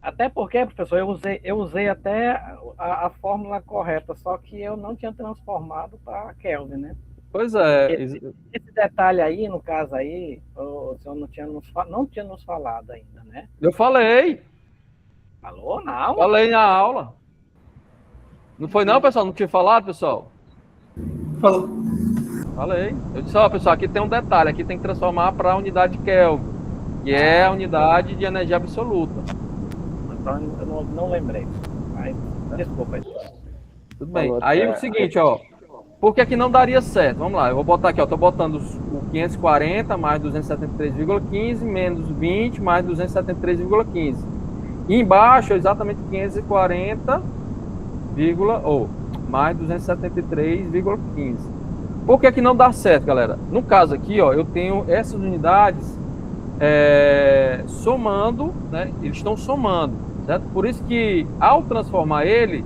Até porque, professor, eu usei até a fórmula correta, só que eu não tinha transformado para Kelvin, né? Pois é. Esse detalhe aí, no caso aí, o senhor não tinha nos falado ainda, né? Eu falei. Falou na aula? Falei na aula. Não foi não, pessoal? Não tinha falado, pessoal? Falou. Falei. Eu disse, ó, pessoal, aqui tem um detalhe. Aqui tem que transformar para a unidade Kelvin, que é a unidade de energia absoluta. Então, eu não lembrei. Mas, desculpa aí. Tudo bem. Aí é o seguinte, ó. Por que não daria certo? Vamos lá, eu vou botar aqui, ó. Tô botando o 540 mais 273,15 menos 20 mais 273,15. E embaixo, exatamente 540, mais 273,15. Por que não dá certo, galera? No caso aqui, ó, eu tenho essas unidades somando, né? Eles estão somando, certo? Por isso que, ao transformar ele,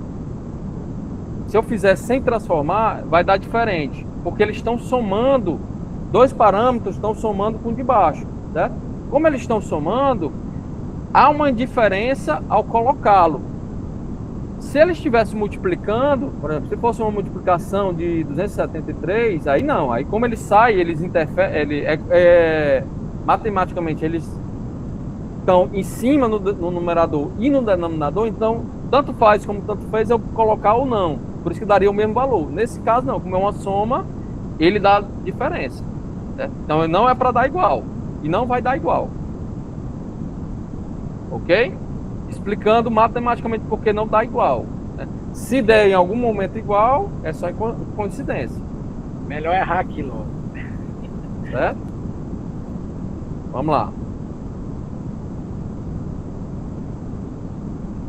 se eu fizer sem transformar, vai dar diferente, porque eles estão somando, dois parâmetros estão somando com o de baixo, certo? Como eles estão somando, há uma diferença ao colocá-lo. Se ele estivesse multiplicando, por exemplo, se fosse uma multiplicação de 273, aí não, aí como ele sai, eles interferem, matematicamente eles estão em cima no numerador e no denominador, então tanto faz como tanto fez eu colocar ou não, por isso que daria o mesmo valor. Nesse caso não, como é uma soma, ele dá diferença, certo? Então não é para dar igual, e não vai dar igual, ok? Explicando matematicamente por que não dá igual, né? Se der em algum momento igual, é só coincidência. Melhor errar aqui logo. Certo? Vamos lá.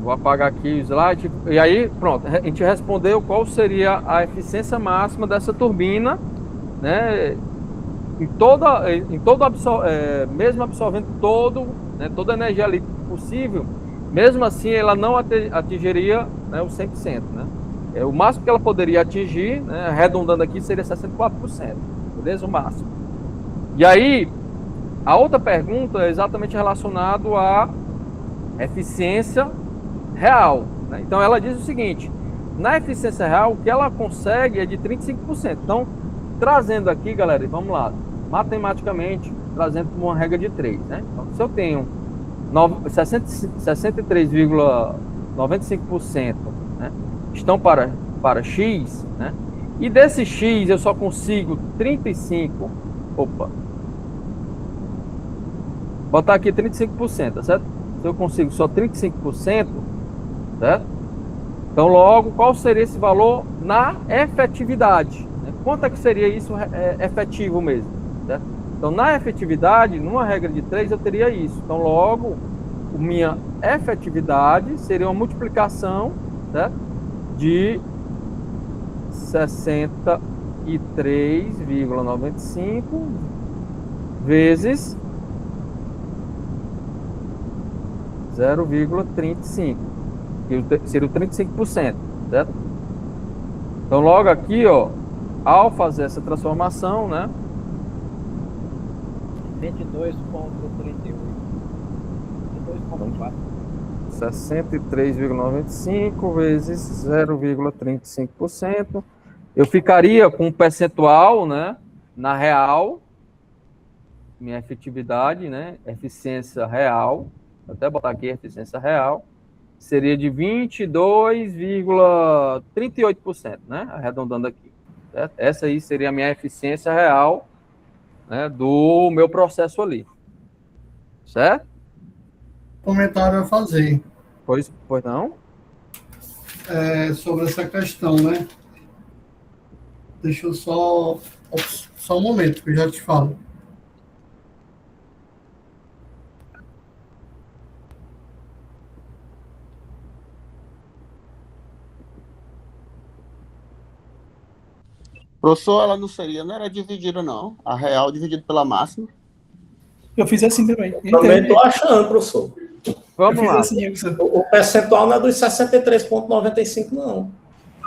Vou apagar aqui o slide. E aí, pronto. A gente respondeu qual seria a eficiência máxima dessa turbina, né? Mesmo absorvendo toda a energia ali possível, mesmo assim ela não atingiria, né, o 100%. Né? O máximo que ela poderia atingir, né, arredondando aqui, seria 64%. Beleza? O máximo. E aí, a outra pergunta é exatamente relacionada à eficiência real, né? Então ela diz o seguinte: na eficiência real, o que ela consegue é de 35%. Então, trazendo aqui, galera, vamos lá, matematicamente, trazendo como uma regra de 3, né? Então, se eu tenho 63,95%, né, estão para X, né? E desse X eu só consigo 35, botar aqui 35%, tá certo? Se eu consigo só 35%, certo? Então, logo, qual seria esse valor na efetividade? Né? Quanto é que seria isso efetivo mesmo? Certo? Então, na efetividade, numa regra de 3, eu teria isso. Então, logo, minha efetividade seria uma multiplicação, certo? De 63,95 vezes 0,35, que seria o 35%, certo? Então, logo aqui, ó, ao fazer essa transformação, né? 22,38. 22,4. 63,95 vezes 0,35%. Eu ficaria com um percentual, né? Na real, minha efetividade, né? Eficiência real. Vou até botar aqui eficiência real. Seria de 22,38%, né? Arredondando aqui. Certo? Essa aí seria a minha eficiência real, né, do meu processo ali. Certo? Comentário a fazer. Pois não? Sobre essa questão, né? Deixa eu só um momento, que eu já te falo. Professor, ela não era dividida, não. A real dividida pela máxima. Eu fiz assim também. Também estou achando, professor. Vamos lá. Assim, o percentual não é dos 63,95, não.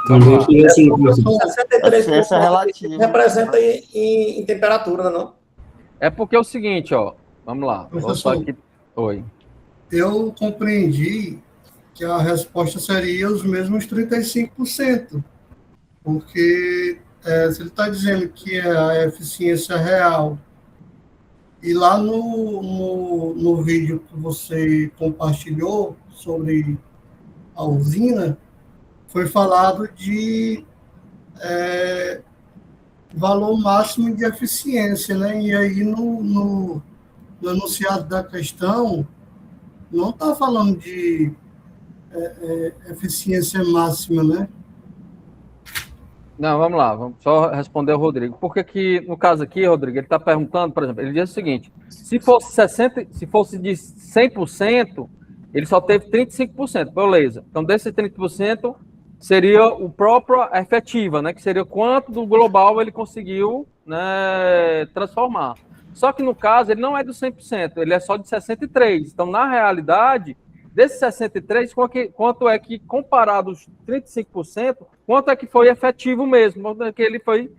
Também fiz assim, professor. 63,95 representa em temperatura, não? É porque é o seguinte, ó. Vamos lá. Professor, aqui. Oi. Eu compreendi que a resposta seria os mesmos 35%, porque se ele está dizendo que é a eficiência real, e lá no vídeo que você compartilhou sobre a usina, foi falado de valor máximo de eficiência, né? E aí no enunciado da questão não está falando de eficiência máxima, né? Não, vamos lá, vamos só responder ao Rodrigo. Porque que, no caso aqui, Rodrigo, ele está perguntando, por exemplo, ele diz o seguinte, se fosse de 100%, ele só teve 35%, beleza. Então, desses 30%, seria o próprio efetiva, né? Que seria quanto do global ele conseguiu, né, transformar. Só que, no caso, ele não é do 100%, ele é só de 63%. Então, na realidade, desses 63%, quanto é que, comparado aos 35%, quanto é que foi efetivo mesmo, quanto é que ele foi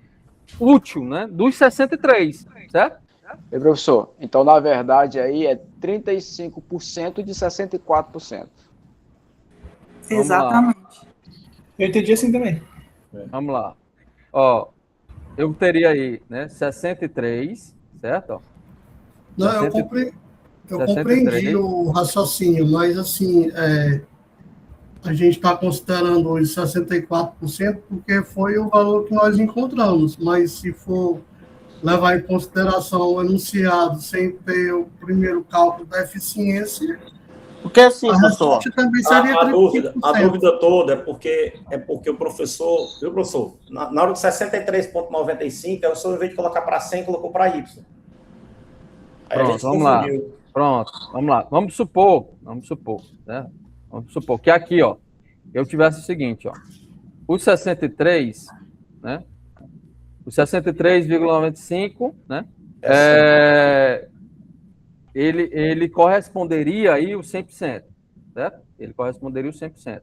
útil, né? Dos 63%, certo? E, professor, então, na verdade, aí é 35% de 64%. Exatamente. Eu entendi assim também. Vamos lá. Ó, eu teria aí, né, 63, certo? Ó. Não, 60, eu compreendi o raciocínio, mas assim, a gente está considerando os 64% porque foi o valor que nós encontramos, mas se for levar em consideração o enunciado sem ter o primeiro cálculo da eficiência, porque assim, professor, também seria a dúvida toda é porque o professor, viu, professor? Na hora de 63,95, o senhor, em vez de colocar para 100, colocou para Y. Aí pronto, vamos lá. Pronto, vamos lá. Vamos supor, né? Vamos supor que aqui, ó, eu tivesse o seguinte, ó, os 63, né? Os 63,95, né? Ele corresponderia aí o 100%, certo? Ele corresponderia o 100%,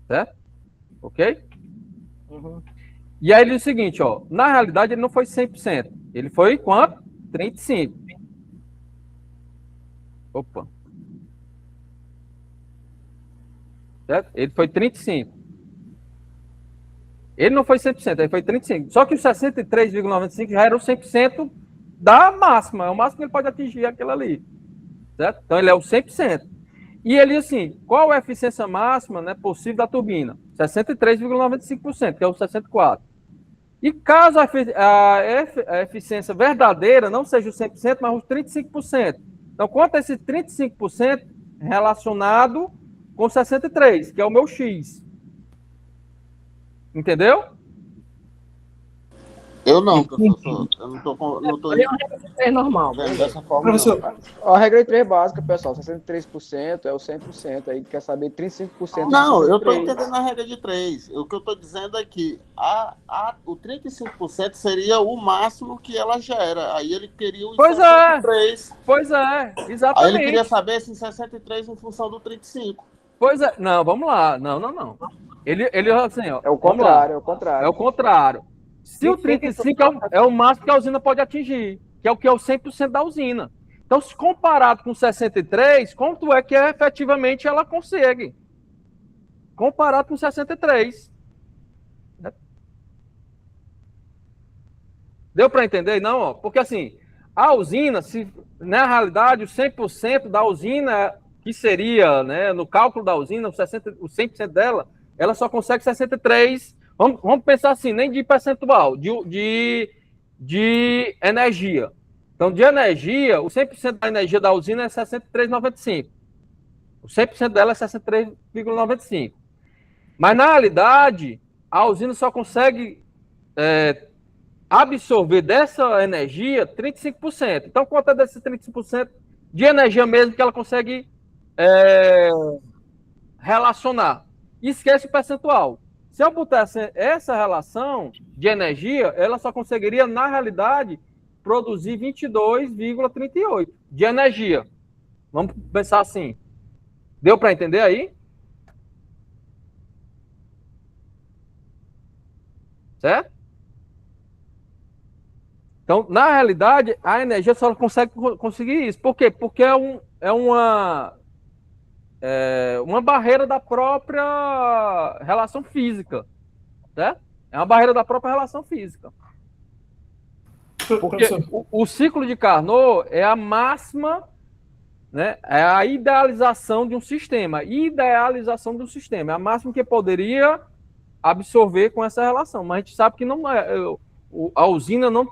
certo? Ok? Uhum. E aí ele diz o seguinte, ó, na realidade ele não foi 100%, ele foi quanto? 35%. Opa. Certo? Ele foi 35%. Ele não foi 100%, ele foi 35%. Só que o 63,95% já era o 100% da máxima. É o máximo que ele pode atingir aquilo ali. Certo? Então, ele é o 100%. E ele, assim, qual é a eficiência máxima, né, possível da turbina? 63,95%, que é o 64%. E caso a eficiência verdadeira não seja o 100%, mas os 35%. Então, quanto a esse 35% relacionado com 63%, que é o meu X? Entendeu? Eu não, professor. Eu não tô é normal. Dessa forma, professor, a regra de 3 básica, pessoal, 63% é o 100%, aí quer saber 35%. Não, eu estou entendendo a regra de 3. O que eu estou dizendo é que o 35% seria o máximo que ela gera. Aí ele queria o 63%. Pois é, exatamente. Aí ele queria saber se 63% em função do 35%. Pois é, não, vamos lá. Não. Ele assim, ó. É o contrário, É o contrário. Se o 35% é o máximo que a usina pode atingir, que é o 100% da usina. Então, se comparado com 63%, quanto é que efetivamente ela consegue? Comparado com 63%. Deu para entender? Não, ó, porque assim, a usina, se na realidade o 100% da usina, que seria, né, no cálculo da usina, o 100% dela, ela só consegue 63%. Vamos pensar assim, nem de percentual, de energia. Então, de energia, o 100% da energia da usina é 63,95. O 100% dela é 63,95. Mas, na realidade, a usina só consegue absorver dessa energia 35%. Então, quanto é desses 35% de energia mesmo que ela consegue relacionar? Esquece o percentual. Se eu botasse essa relação de energia, ela só conseguiria, na realidade, produzir 22,38 de energia. Vamos pensar assim. Deu para entender aí? Certo? Então, na realidade, a energia só consegue conseguir isso. Por quê? Porque é uma barreira da própria relação física. Certo? É uma barreira da própria relação física. Porque o ciclo de Carnot é a máxima, né? É a idealização de um sistema. Idealização de um sistema. É a máxima que poderia absorver com essa relação. Mas a gente sabe que não a usina não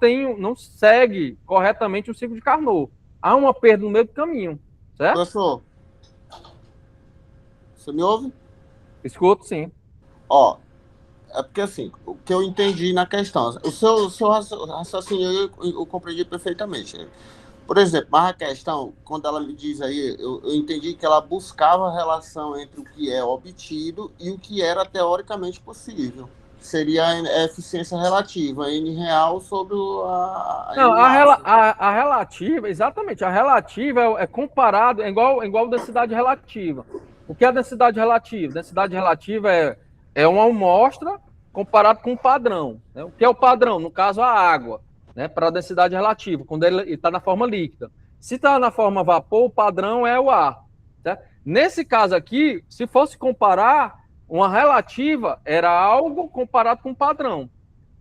segue corretamente o ciclo de Carnot. Há uma perda no meio do caminho. Certo? Professor, você me ouve? Escuto, sim. Ó, é porque assim, o que eu entendi na questão, o seu raciocínio eu compreendi perfeitamente. Por exemplo, mas a questão, quando ela me diz aí, eu entendi que ela buscava a relação entre o que é obtido e o que era teoricamente possível. Seria a eficiência relativa, N real sobre a não, a relativa, exatamente, a relativa é comparado, é igual densidade relativa. O que é densidade relativa? Densidade relativa é uma amostra comparado com um padrão. Né? O que é o padrão? No caso, a água, né? Para a densidade relativa, quando ele está na forma líquida. Se está na forma vapor, o padrão é o ar. Certo? Nesse caso aqui, se fosse comparar, uma relativa era algo comparado com um padrão.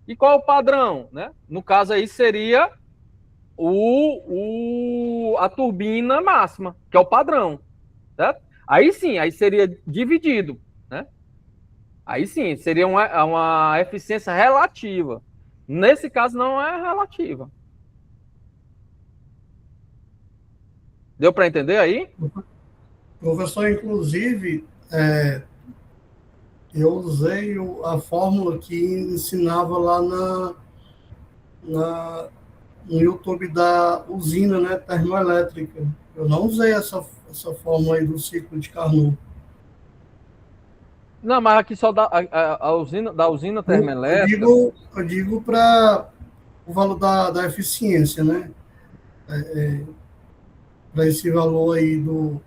E qual é o padrão? Né? No caso aí seria a turbina máxima, que é o padrão. Certo? Aí sim, aí seria dividido. Né? Aí sim, seria uma eficiência relativa. Nesse caso, não é relativa. Deu para entender aí? Professor, inclusive, eu usei a fórmula que ensinava lá no YouTube da usina, né, termoelétrica. Eu não usei essa fórmula aí do ciclo de Carnot. Não, mas aqui só da usina termoelétrica. Eu digo para o valor da eficiência, né? Para esse valor aí do.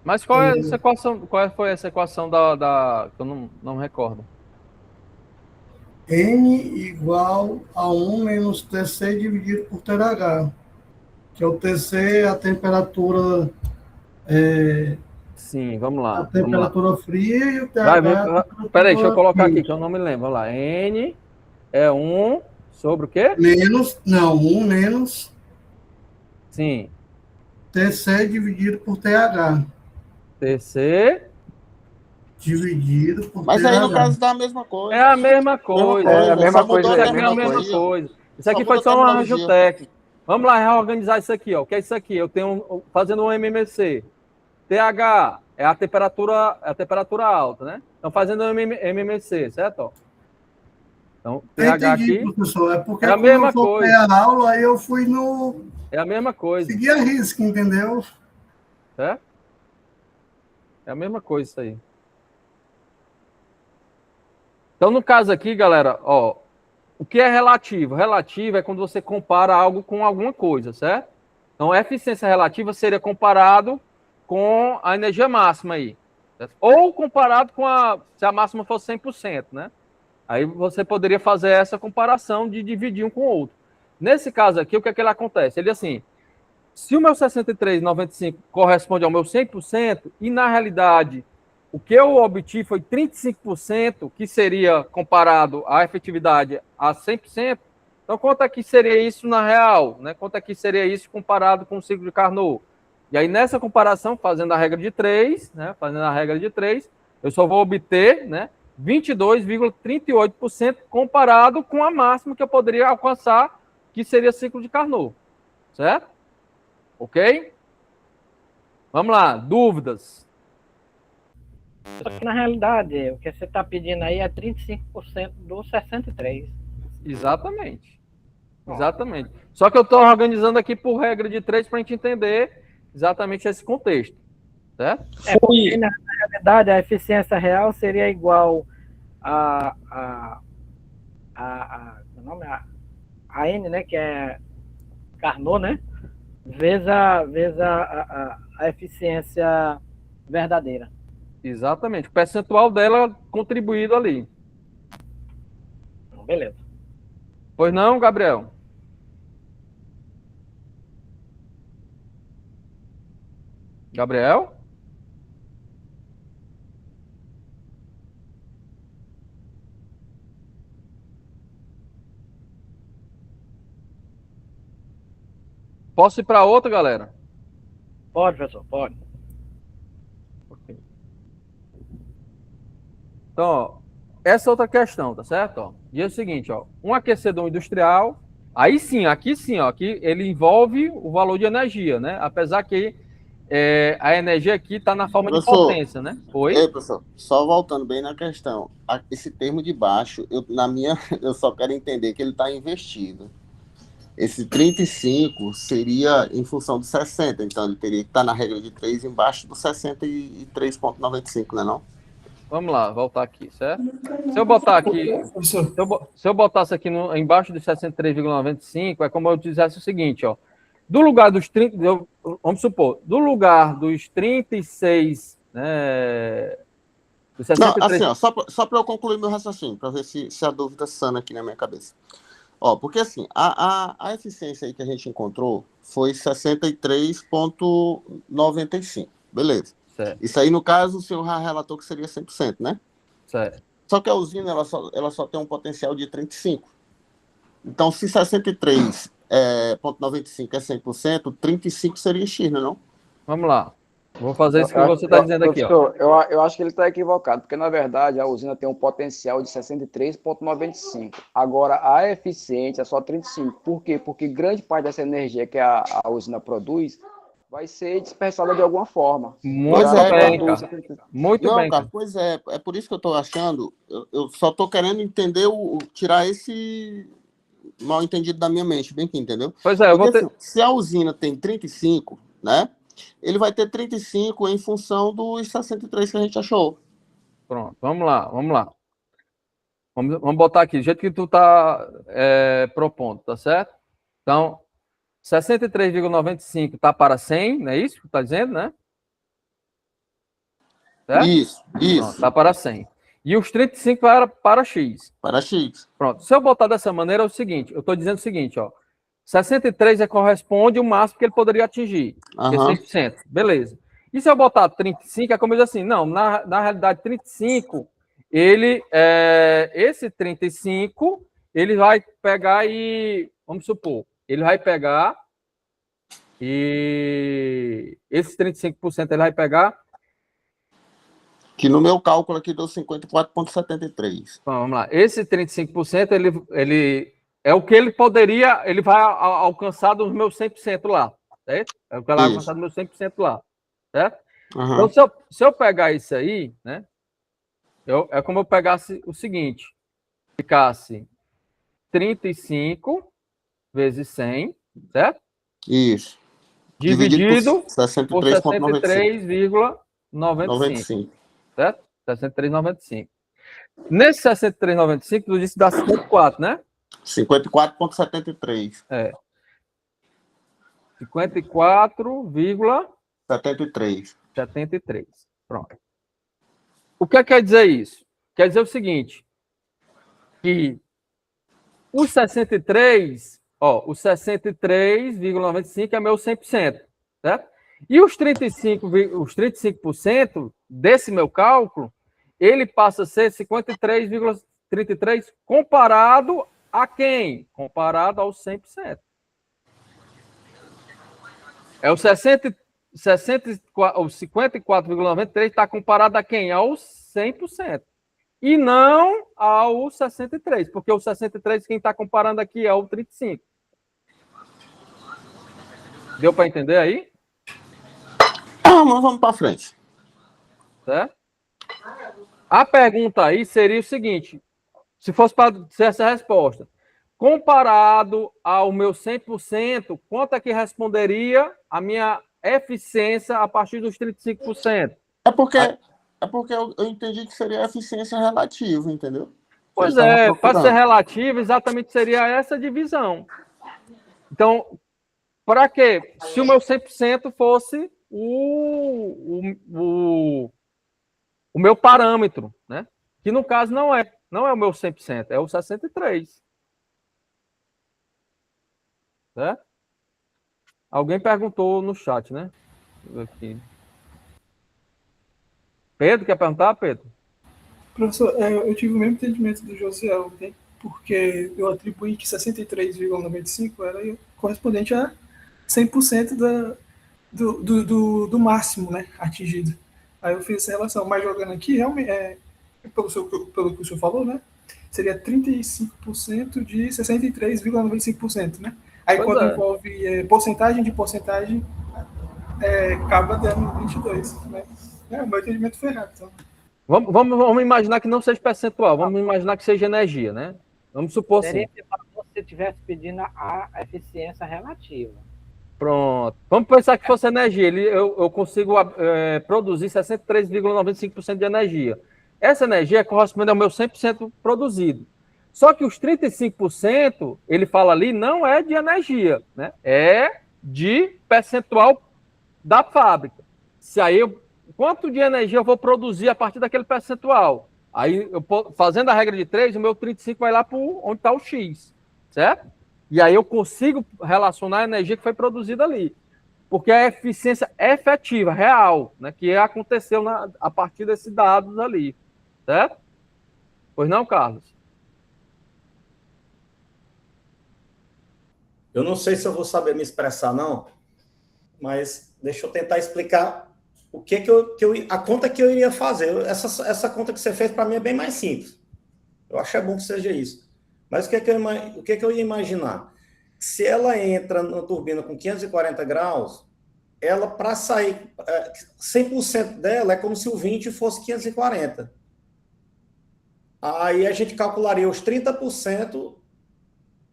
Mas qual é essa equação? Qual foi essa equação que eu não recordo? N igual a 1 menos TC dividido por TH. Que é o TC, a temperatura. Sim, vamos lá. A temperatura fria e o TH. Peraí, deixa eu colocar aqui, que eu não me lembro. Vamos lá. N é 1 sobre o quê? Não, 1 menos. Sim. TC dividido por TH. TC dividido por Mas TH. aí no caso dá a mesma coisa. É a mesma coisa. É a mesma coisa. coisa. Isso aqui é a mesma coisa. Isso aqui foi só um arranjo técnico. Vamos lá reorganizar isso aqui, ó. O que é isso aqui? Eu tenho fazendo um MMC. TH é a temperatura alta, né? Então fazendo um MMC, certo? Ó. Então, TH aqui. Professor, é porque é a mesma coisa. A aula, aí eu fui no. É a mesma coisa. Segui a risca, entendeu? É? É a mesma coisa isso aí. Então, no caso aqui, galera, ó, o que é relativo? Relativo é quando você compara algo com alguma coisa, certo? Então, a eficiência relativa seria comparado com a energia máxima aí. Certo? Ou comparado com se a máxima fosse 100%, né? Aí você poderia fazer essa comparação de dividir um com o outro. Nesse caso aqui, o que é que ele acontece? Ele assim, se o meu 63,95 corresponde ao meu 100%, e na realidade o que eu obtive foi 35%, que seria comparado à efetividade a 100%, então quanto é que seria isso na real? Né? Quanto é que seria isso comparado com o ciclo de Carnot? E aí nessa comparação, fazendo a regra de 3, né? Eu só vou obter, né, 22,38% comparado com a máxima que eu poderia alcançar, que seria ciclo de Carnot. Certo? Ok? Vamos lá, dúvidas? Só que na realidade, o que você está pedindo aí é 35% do 63%. Exatamente. Exatamente. Só que eu estou organizando aqui por regra de 3 para a gente entender exatamente esse contexto. Certo? Porque na realidade, a eficiência real seria igual a N, né, que é Carnot, né, vezes a eficiência verdadeira. Exatamente. O percentual dela contribuído ali. Beleza. Pois não, Gabriel? Gabriel? Posso ir para outra, galera? Pode, professor, pode. Então, ó, essa outra questão, tá certo? Ó, diz o seguinte, ó, um aquecedor industrial, aí sim, aqui ele envolve o valor de energia, né? Apesar que a energia aqui está na forma de potência, né? Oi? Ei, professor, só voltando bem na questão, esse termo de baixo, eu só quero entender que ele está investido. Esse 35 seria em função do 60, então ele teria que estar na regra de 3 embaixo do 63,95, né, não? Vamos lá, voltar aqui, certo? Se eu botar aqui, se eu botasse aqui embaixo de 63,95, é como eu dissesse o seguinte, ó. Do lugar dos 30, vamos supor, do lugar dos 36, né? Dos 63... Não, assim, ó, só para eu concluir meu raciocínio, para ver se a dúvida sana aqui na minha cabeça. Ó, porque assim, a eficiência aí que a gente encontrou foi 63,95, beleza. Certo. Isso aí, no caso, o senhor já relatou que seria 100%, né? Certo. Só que a usina, ela só tem um potencial de 35. Então, se 63,95 é 100%, 35 seria X, não? Vamos lá. Vou fazer isso que você está dizendo aqui, ó. Eu acho que ele está equivocado, porque, na verdade, a usina tem um potencial de 63,95. Agora, a eficiente é só 35. Por quê? Porque grande parte dessa energia que a usina produz vai ser dispersada de alguma forma. Muito bem, cara. Muito bem, cara. Pois é por isso que eu estou achando, eu só estou querendo entender, tirar esse mal entendido da minha mente, bem que entendeu? Pois é, eu vou ter... assim, se a usina tem 35, né? Ele vai ter 35 em função dos 63 que a gente achou. Pronto, vamos lá. Vamos botar aqui, do jeito que tu tá propondo, tá certo? Então, 63,95 tá para 100, não é isso que tu tá dizendo, né? Certo? Isso. Pronto, tá para 100. E os 35 para X. Para X. Pronto, se eu botar dessa maneira é o seguinte, eu estou dizendo o seguinte, ó. 63 corresponde o máximo que ele poderia atingir, que é 100%. Beleza. E se eu botar 35, é como eu dizer assim, não, na realidade, 35, esse 35, ele vai pegar e, vamos supor, ele vai pegar e esse 35% ele vai pegar... Que no meu cálculo aqui deu 54,73. Vamos lá. Esse 35%, ele é o que ele vai alcançar dos meus 100% lá, certo? É o que ele vai alcançar dos meus 100% lá, certo? Então, se eu pegar isso aí, né? É como eu pegasse o seguinte, ficasse 35 vezes 100, certo? Isso. Dividido por 63,95. Certo? 63,95. Nesse 63,95, tu disse que dá 54, né? 54,73. 54,73. Pronto. O que quer dizer isso? Quer dizer o seguinte, que os 63,95 é meu 100%, certo? E os 35% desse meu cálculo, ele passa a ser 53,33 comparado a quem? Comparado aos 100%. É o 54,93 está comparado a quem? Aos 100%. E não ao 63, porque o 63 quem está comparando aqui é o 35. Deu para entender aí? Mas vamos para frente. Certo? A pergunta aí seria o seguinte, se fosse para ser essa resposta, comparado ao meu 100%, quanto é que responderia a minha eficiência a partir dos 35%? É porque É porque eu entendi que seria eficiência relativa, entendeu? Pois é, para ser relativa, exatamente seria essa divisão. Então, para quê? Se o meu 100% fosse o meu parâmetro, né? Que no caso não é o meu 100%, é o 63%. Certo? Alguém perguntou no chat, né? Aqui. Pedro, quer perguntar, Pedro? Professor, eu tive o mesmo entendimento do Josiel, né? Porque eu atribuí que 63,95 era correspondente a 100% do máximo, né, atingido. Aí eu fiz essa relação, mas jogando aqui, realmente, pelo que o senhor falou, né, seria 35% de 63,95%, né? Aí Pois quando é. envolve porcentagem de porcentagem, acaba dando 22%, né? O meu entendimento foi errado, então. Vamos imaginar que não seja percentual, vamos imaginar que seja energia, né? Vamos supor assim. Seria se você estivesse pedindo a eficiência relativa. Pronto. Vamos pensar que fosse energia. Eu consigo produzir 63,95% de energia. Essa energia corresponde ao meu 100% produzido. Só que os 35%, ele fala ali, não é de energia, né? É de percentual da fábrica. Se aí quanto de energia eu vou produzir a partir daquele percentual? Aí, fazendo a regra de 3, o meu 35 vai lá para onde está o X, certo? E aí eu consigo relacionar a energia que foi produzida ali. Porque é a eficiência efetiva, real, né, que aconteceu a partir desses dados ali, certo? Pois não, Carlos? Eu não sei se eu vou saber me expressar, não, mas deixa eu tentar explicar a conta que eu iria fazer. Essa conta que você fez, para mim, é bem mais simples. Eu acho bom que seja isso. Mas o que eu ia imaginar? Se ela entra na turbina com 540 graus, ela, para sair, 100% dela é como se o 20 fosse 540. Aí a gente calcularia os 30%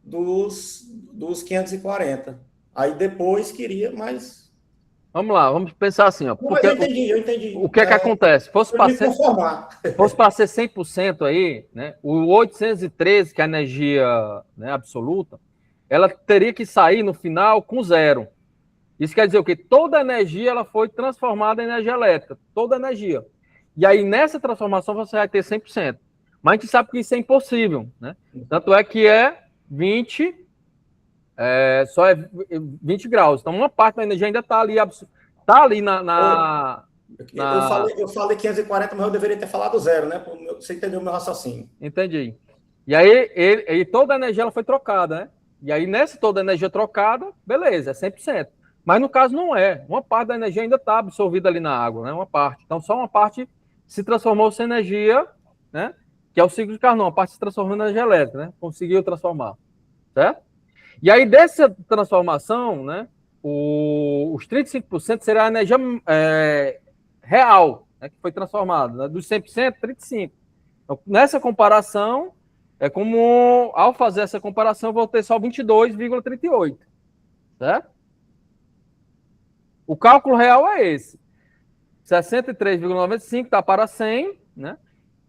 dos 540. Aí depois queria mais... Vamos lá, vamos pensar assim, ó. Porque eu entendi. O que é que acontece? Fosse para ser 100% aí, né? O 813, que é a energia, né, absoluta, ela teria que sair no final com zero. Isso quer dizer o quê? Toda a energia ela foi transformada em energia elétrica, toda a energia. E aí nessa transformação você vai ter 100%. Mas a gente sabe que isso é impossível, né? Tanto é que é 20 graus. Então, uma parte da energia ainda está ali Eu falei 540, mas eu deveria ter falado zero, né? Você entendeu o meu raciocínio. Entendi. E aí toda a energia ela foi trocada, né? E aí, nessa toda a energia trocada, beleza, é 100%. Mas, no caso, não é. Uma parte da energia ainda está absorvida ali na água, né? Uma parte. Então, só uma parte se transformou em energia, né? Que é o ciclo de Carnot. Uma parte se transformou em energia elétrica, né? Conseguiu transformar, certo? E aí, dessa transformação, né, os 35% será a energia real, né, que foi transformada. Né? Dos 100%, 35%. Então, nessa comparação, é como, ao fazer essa comparação, eu vou ter só 22,38%. Certo? O cálculo real é esse. 63,95 está para 100, né?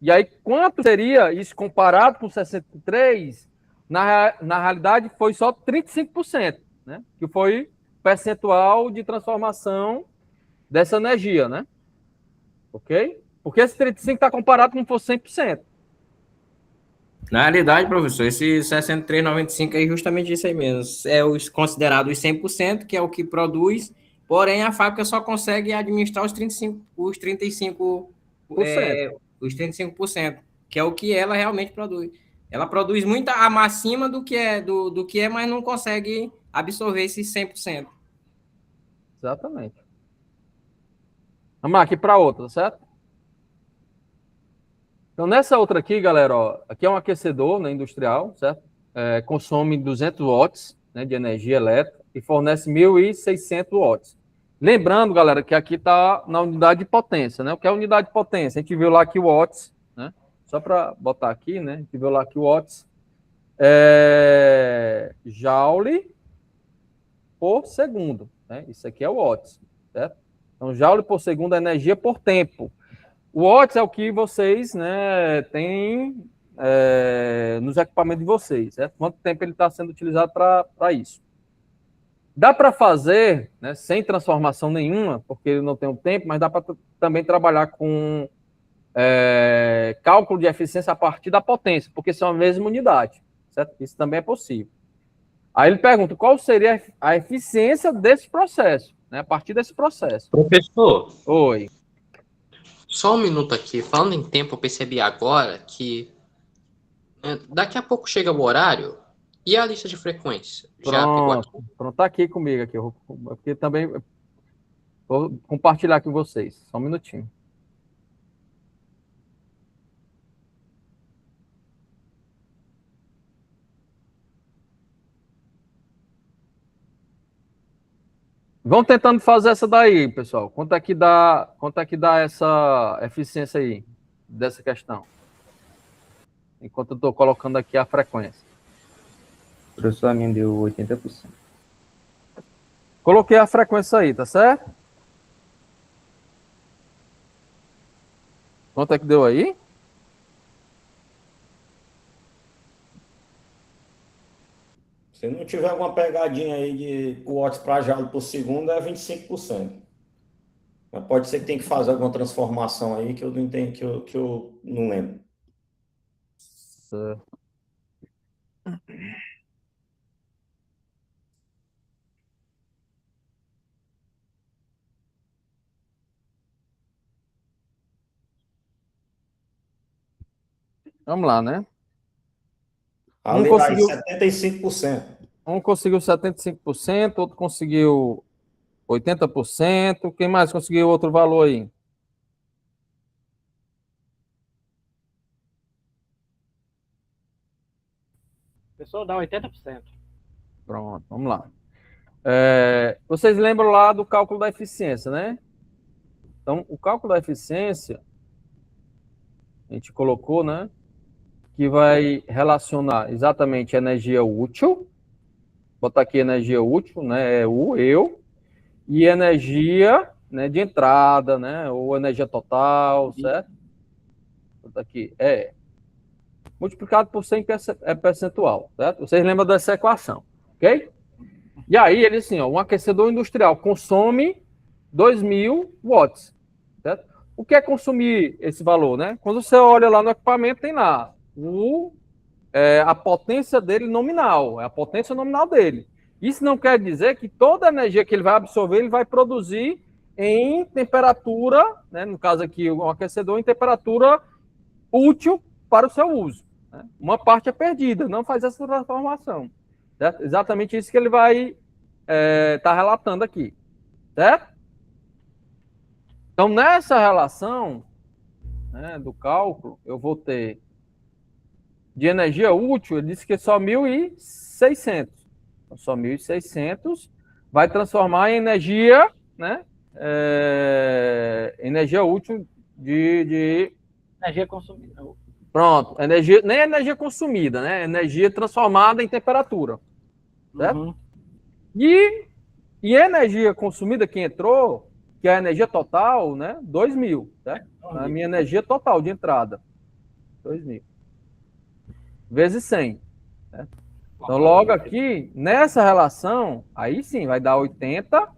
E aí, quanto seria isso comparado com 63%? Na realidade, foi só 35%, né? Que foi percentual de transformação dessa energia, né? Ok? Porque esse 35% está comparado com se fosse 100%. Na realidade, professor, esse 63,95 é justamente isso aí mesmo. É considerado os 100%, que é o que produz, porém a fábrica só consegue administrar os 35%, que é o que ela realmente produz. Ela produz muita acima do que é, mas não consegue absorver esses 100%. Exatamente. Vamos lá, aqui para outra, certo? Então, nessa outra aqui, galera, ó, aqui é um aquecedor, né, industrial, certo? Consome 200 watts, né, de energia elétrica e fornece 1.600 watts. Lembrando, galera, que aqui está na unidade de potência, né? O que é a unidade de potência? A gente viu lá que o watts, né? Só para botar aqui, né? A gente viu lá que o watts é joule por segundo, né? Isso aqui é o watts, certo? Então, joule por segundo é energia por tempo. O watts é o que vocês, né, têm nos equipamentos de vocês, certo? Quanto tempo ele está sendo utilizado para isso. Dá para fazer, né, sem transformação nenhuma, porque ele não tem o tempo, mas dá para também trabalhar com cálculo de eficiência a partir da potência, porque são a mesma unidade, certo? Isso também é possível. Aí ele pergunta qual seria a eficiência desse processo, né, a partir desse processo. Professor. Oi. Só um minuto aqui. Falando em tempo, eu percebi agora que daqui a pouco chega o horário e a lista de frequência. Já pegou aqui? Pronto, tá aqui comigo aqui. Porque também vou compartilhar com vocês. Só um minutinho. Vão tentando fazer essa daí, pessoal. Quanto é que dá essa eficiência aí, dessa questão? Enquanto eu estou colocando aqui a frequência. O professor, a minha deu 80%. Coloquei a frequência aí, tá certo? Quanto é que deu aí? Se não tiver alguma pegadinha aí de watts para joule por segundo, é 25%. Mas pode ser que tenha que fazer alguma transformação aí que eu não entendo, que eu não lembro. Certo. Vamos lá, né? Ali, Um conseguiu 75%. Um conseguiu 75%, outro conseguiu 80%. Quem mais conseguiu outro valor aí? A pessoa dá 80%. Pronto, vamos lá. Vocês lembram lá do cálculo da eficiência, né? Então, o cálculo da eficiência, a gente colocou, né? Que vai relacionar exatamente a energia útil. Botar aqui energia útil, né? É o eu. E energia, né, de entrada, né? Ou energia total, certo? Botar aqui. Multiplicado por 100 é percentual, certo? Vocês lembram dessa equação, ok? E aí, ele assim, ó, um aquecedor industrial consome 2.000 watts, certo? O que é consumir esse valor, né? Quando você olha lá no equipamento, tem lá a potência dele nominal, é a potência nominal dele. Isso não quer dizer que toda a energia que ele vai absorver, ele vai produzir em temperatura, né? No caso aqui, um aquecedor em temperatura útil para o seu uso. Né? Uma parte é perdida, não faz essa transformação. Certo? Exatamente isso que ele vai estar relatando aqui. Certo? Então, nessa relação, né, do cálculo, eu vou ter de energia útil, ele disse que é só 1.600. Então, só 1.600 vai transformar em energia, né, energia útil de energia consumida. Pronto, energia, nem energia consumida, né? Energia transformada em temperatura. Certo? Uhum. E energia consumida que entrou, que é a energia total, né? 2.000, certo? A minha energia total de entrada. 2.000. Vezes 100. Certo? Então, logo aqui, nessa relação, aí sim, vai dar 80%.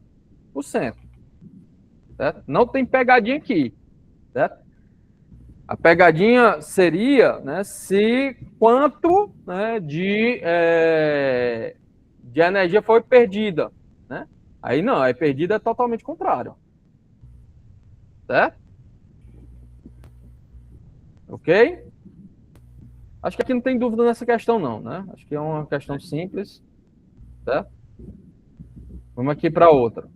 Certo? Não tem pegadinha aqui. Certo? A pegadinha seria, né, se quanto, né, de energia foi perdida, né? Aí não, aí perdida é totalmente contrário. Certo? Ok? Acho que aqui não tem dúvida nessa questão não, né? Acho que é uma questão simples. Certo? Vamos aqui para outra.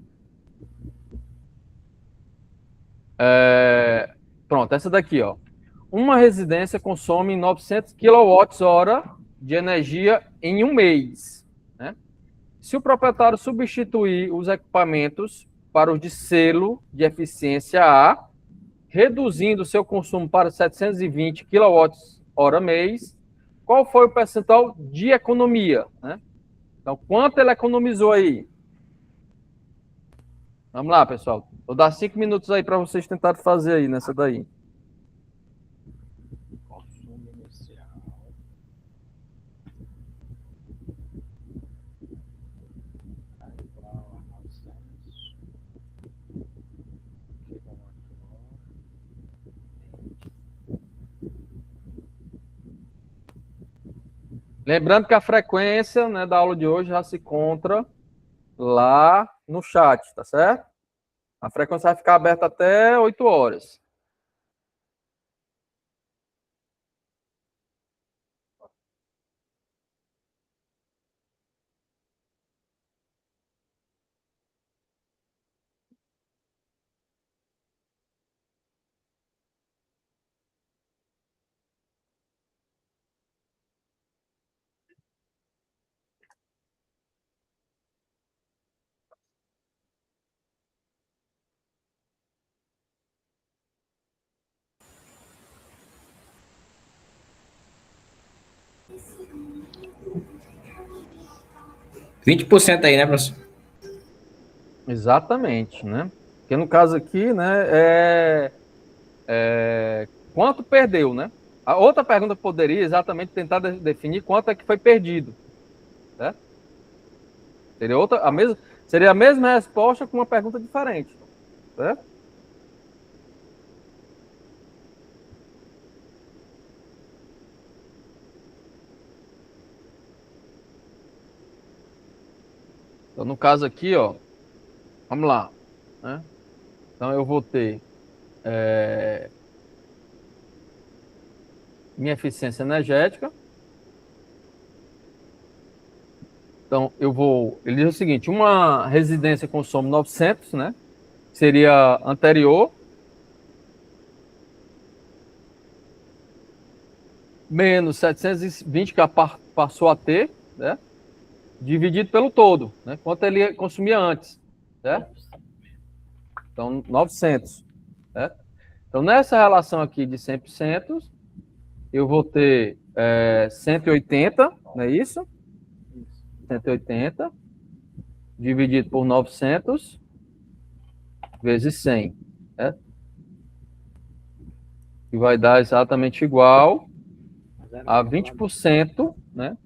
Pronto, essa daqui, ó. Uma residência consome 900 kWh de energia em um mês. Né? Se o proprietário substituir os equipamentos para os de selo de eficiência A, reduzindo seu consumo para 720 kWh mês, qual foi o percentual de economia? Né? Então, quanto ele economizou aí? Vamos lá, pessoal. Vou dar 5 minutos aí para vocês tentarem fazer aí nessa daí. Lembrando que a frequência, né, da aula de hoje já se encontra lá no chat, tá certo? A frequência vai ficar aberta até 8 horas. %20 aí, né, professor? Exatamente, né? Porque no caso aqui, né, quanto perdeu, né? A outra pergunta poderia exatamente tentar definir quanto é que foi perdido, né? Seria a mesma resposta com uma pergunta diferente, certo? Então, no caso aqui, ó, vamos lá, né? Então, eu vou ter minha eficiência energética. Então, ele diz o seguinte, uma residência consome 900, né? Seria anterior, menos 720 que passou a ter, né? Dividido pelo todo, né? Quanto ele consumia antes, certo? Então, 900, certo? Então, nessa relação aqui de 100%, eu vou ter 180, não é isso? 180 dividido por 900 vezes 100, certo? Que vai dar exatamente igual a 20%, né,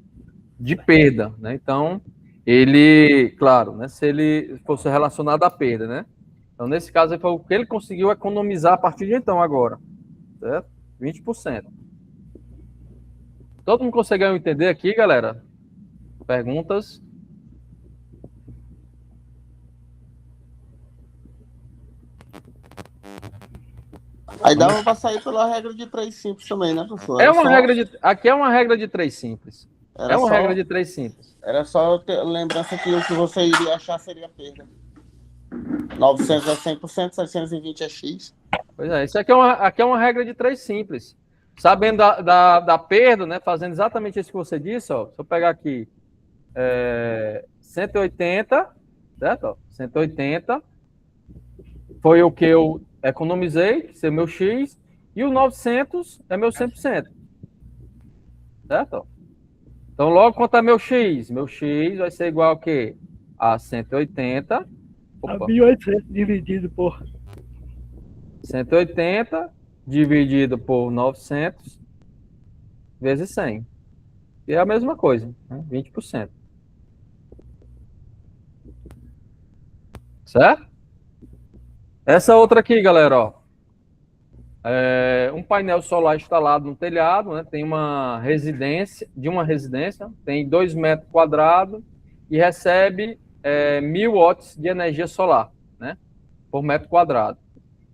de perda, né? Então, ele, claro, né, se ele fosse relacionado à perda, né? Então, nesse caso, foi o que ele conseguiu economizar a partir de então agora, certo? 20%. Todo mundo conseguiu entender aqui, galera? Perguntas? Aí dava para sair pela regra de 3 simples também, né, professor? Aqui é uma regra de 3 simples. Regra de 3 simples. Era só ter lembrança que o que você iria achar seria perda. 900 é 100%, 720 é X. Pois é, isso aqui é uma regra de 3 simples. Sabendo da perda, né, fazendo exatamente isso que você disse, ó, se eu pegar aqui 180, certo? Ó, 180 foi o que eu economizei, que é meu X, e o 900 é meu 100%. Certo? Então, logo, quanto é meu X? Meu X vai ser igual a quê? A 180. A 1.800 dividido por 180 dividido por 900 vezes 100. E é a mesma coisa, né? 20%. Certo? Essa outra aqui, galera, ó. Um painel solar instalado no telhado, né? Tem uma residência, tem 2 metros quadrados e recebe 1.000 watts de energia solar, né? Por metro quadrado.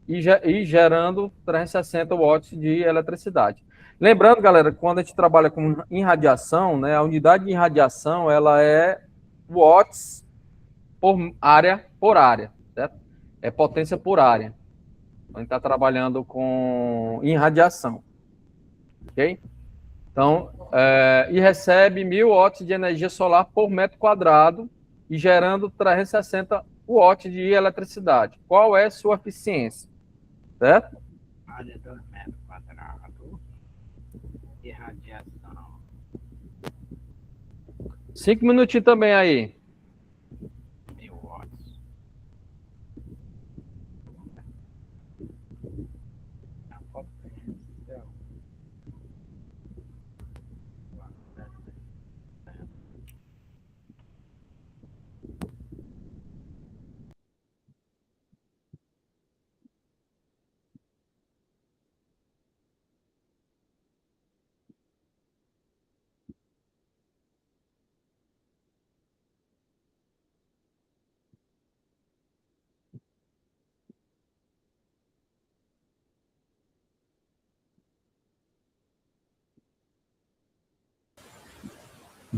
E gerando 360 watts de eletricidade. Lembrando, galera, quando a gente trabalha com irradiação, né, a unidade de irradiação ela é watts por área, certo? É potência por área. Então, a gente está trabalhando com irradiação, ok? Então, e recebe 1.000 watts de energia solar por metro quadrado e gerando 360 watts de eletricidade. Qual é a sua eficiência? Certo? área 2 metros quadrados e radiação. 5 minutinhos também aí. 1.000 watts. A potência.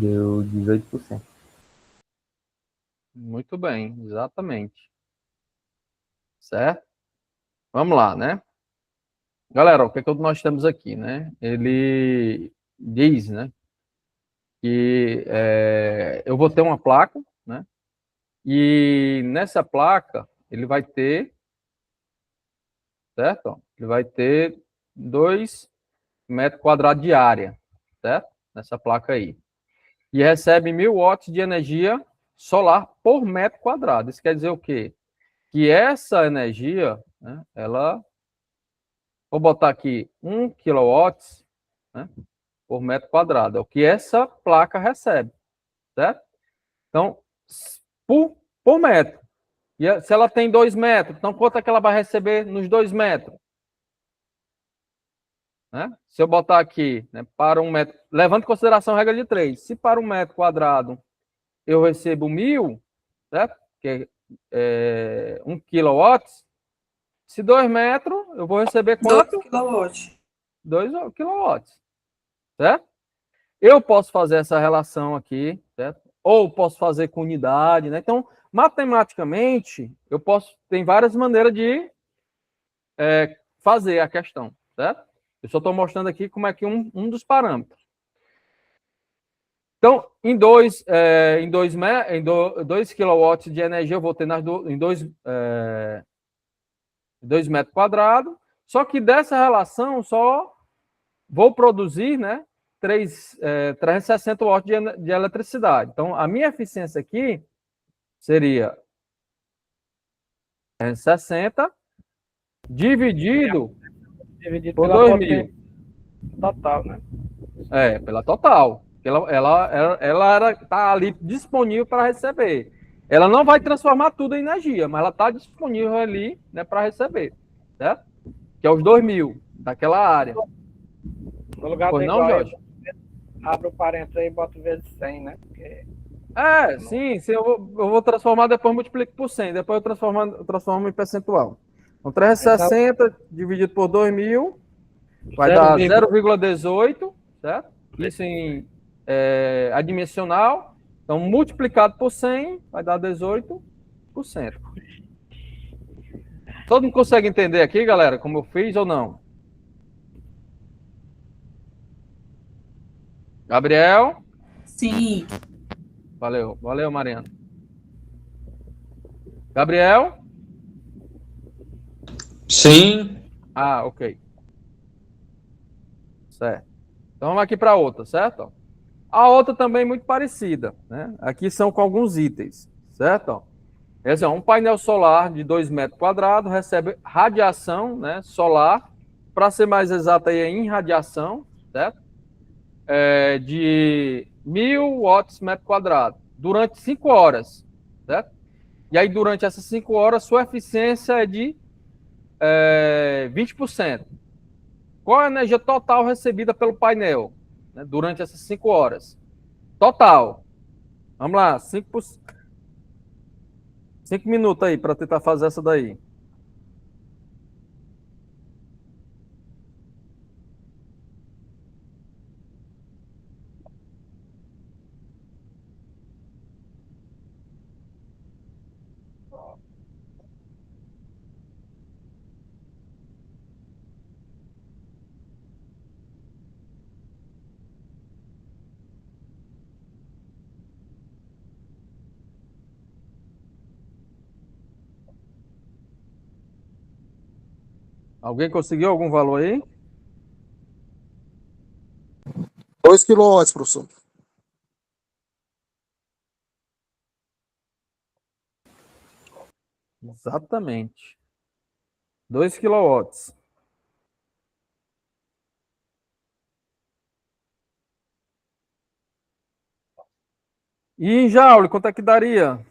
Deu 18%. Muito bem, exatamente. Certo? Vamos lá, né? Galera, o que é que nós temos aqui, né? Ele diz, né, que eu vou ter uma placa, né? E nessa placa ele vai ter, certo? Ele vai ter 2 metros quadrados de área, certo? Nessa placa aí. E recebe 1.000 watts de energia solar por metro quadrado. Isso quer dizer o quê? Que essa energia, né, ela, vou botar aqui 1 kW, né, por metro quadrado, é o que essa placa recebe, certo? Então, por metro. E se ela tem 2 metros, então quanto é que ela vai receber nos 2 metros? Né? Se eu botar aqui, né, para 1 metro, levando em consideração a regra de 3, se para 1 metro quadrado eu recebo 1.000, certo? Que é 1 kW, se 2 metros, eu vou receber quanto? 2 kW. Certo? Eu posso fazer essa relação aqui, certo? Ou posso fazer com unidade, né? Então, matematicamente, tem várias maneiras de fazer a questão, certo? Eu só estou mostrando aqui como é que um dos parâmetros. Então, em 2 kW de energia, eu vou ter em 2 metros quadrados, só que dessa relação só vou produzir, né, 360 watts de eletricidade. Então, a minha eficiência aqui seria 360 dividido por pela 2.000. Total, né? Pela total. Ela está ali disponível para receber. Ela não vai transformar tudo em energia, mas ela está disponível ali, né, para receber, certo? Que é os 2.000 daquela área. No lugar Pois do não, igual, Jorge? abre o parênteses aí e bota vezes 100, né? Porque... sim, eu vou transformar, depois multiplico por 100, depois eu transformo em percentual. Então, 360 dividido por 2.000 vai dar 0,18, certo? Isso em adimensional. Então, multiplicado por 100 vai dar 18%. Todo mundo consegue entender aqui, galera, como eu fiz ou não? Gabriel? Sim. Valeu, Mariana. Gabriel? Sim. Ok. Certo. Então vamos aqui para outra, certo? A outra também é muito parecida, né? Aqui são com alguns itens, certo? Esse é um painel solar de 2 metros quadrados, recebe radiação, né, solar, para ser mais exato aí, em radiação, certo? De 1.000 watts metro quadrado, durante 5 horas, certo? E aí, durante essas 5 horas, sua eficiência é de 20%. Qual a energia total recebida pelo painel, né, durante essas 5 horas? Total. Vamos lá, 5 minutos aí para tentar fazer essa daí. Alguém conseguiu algum valor aí? 2 kW, professor. Exatamente. 2 kW. E em joule, quanto é que daria?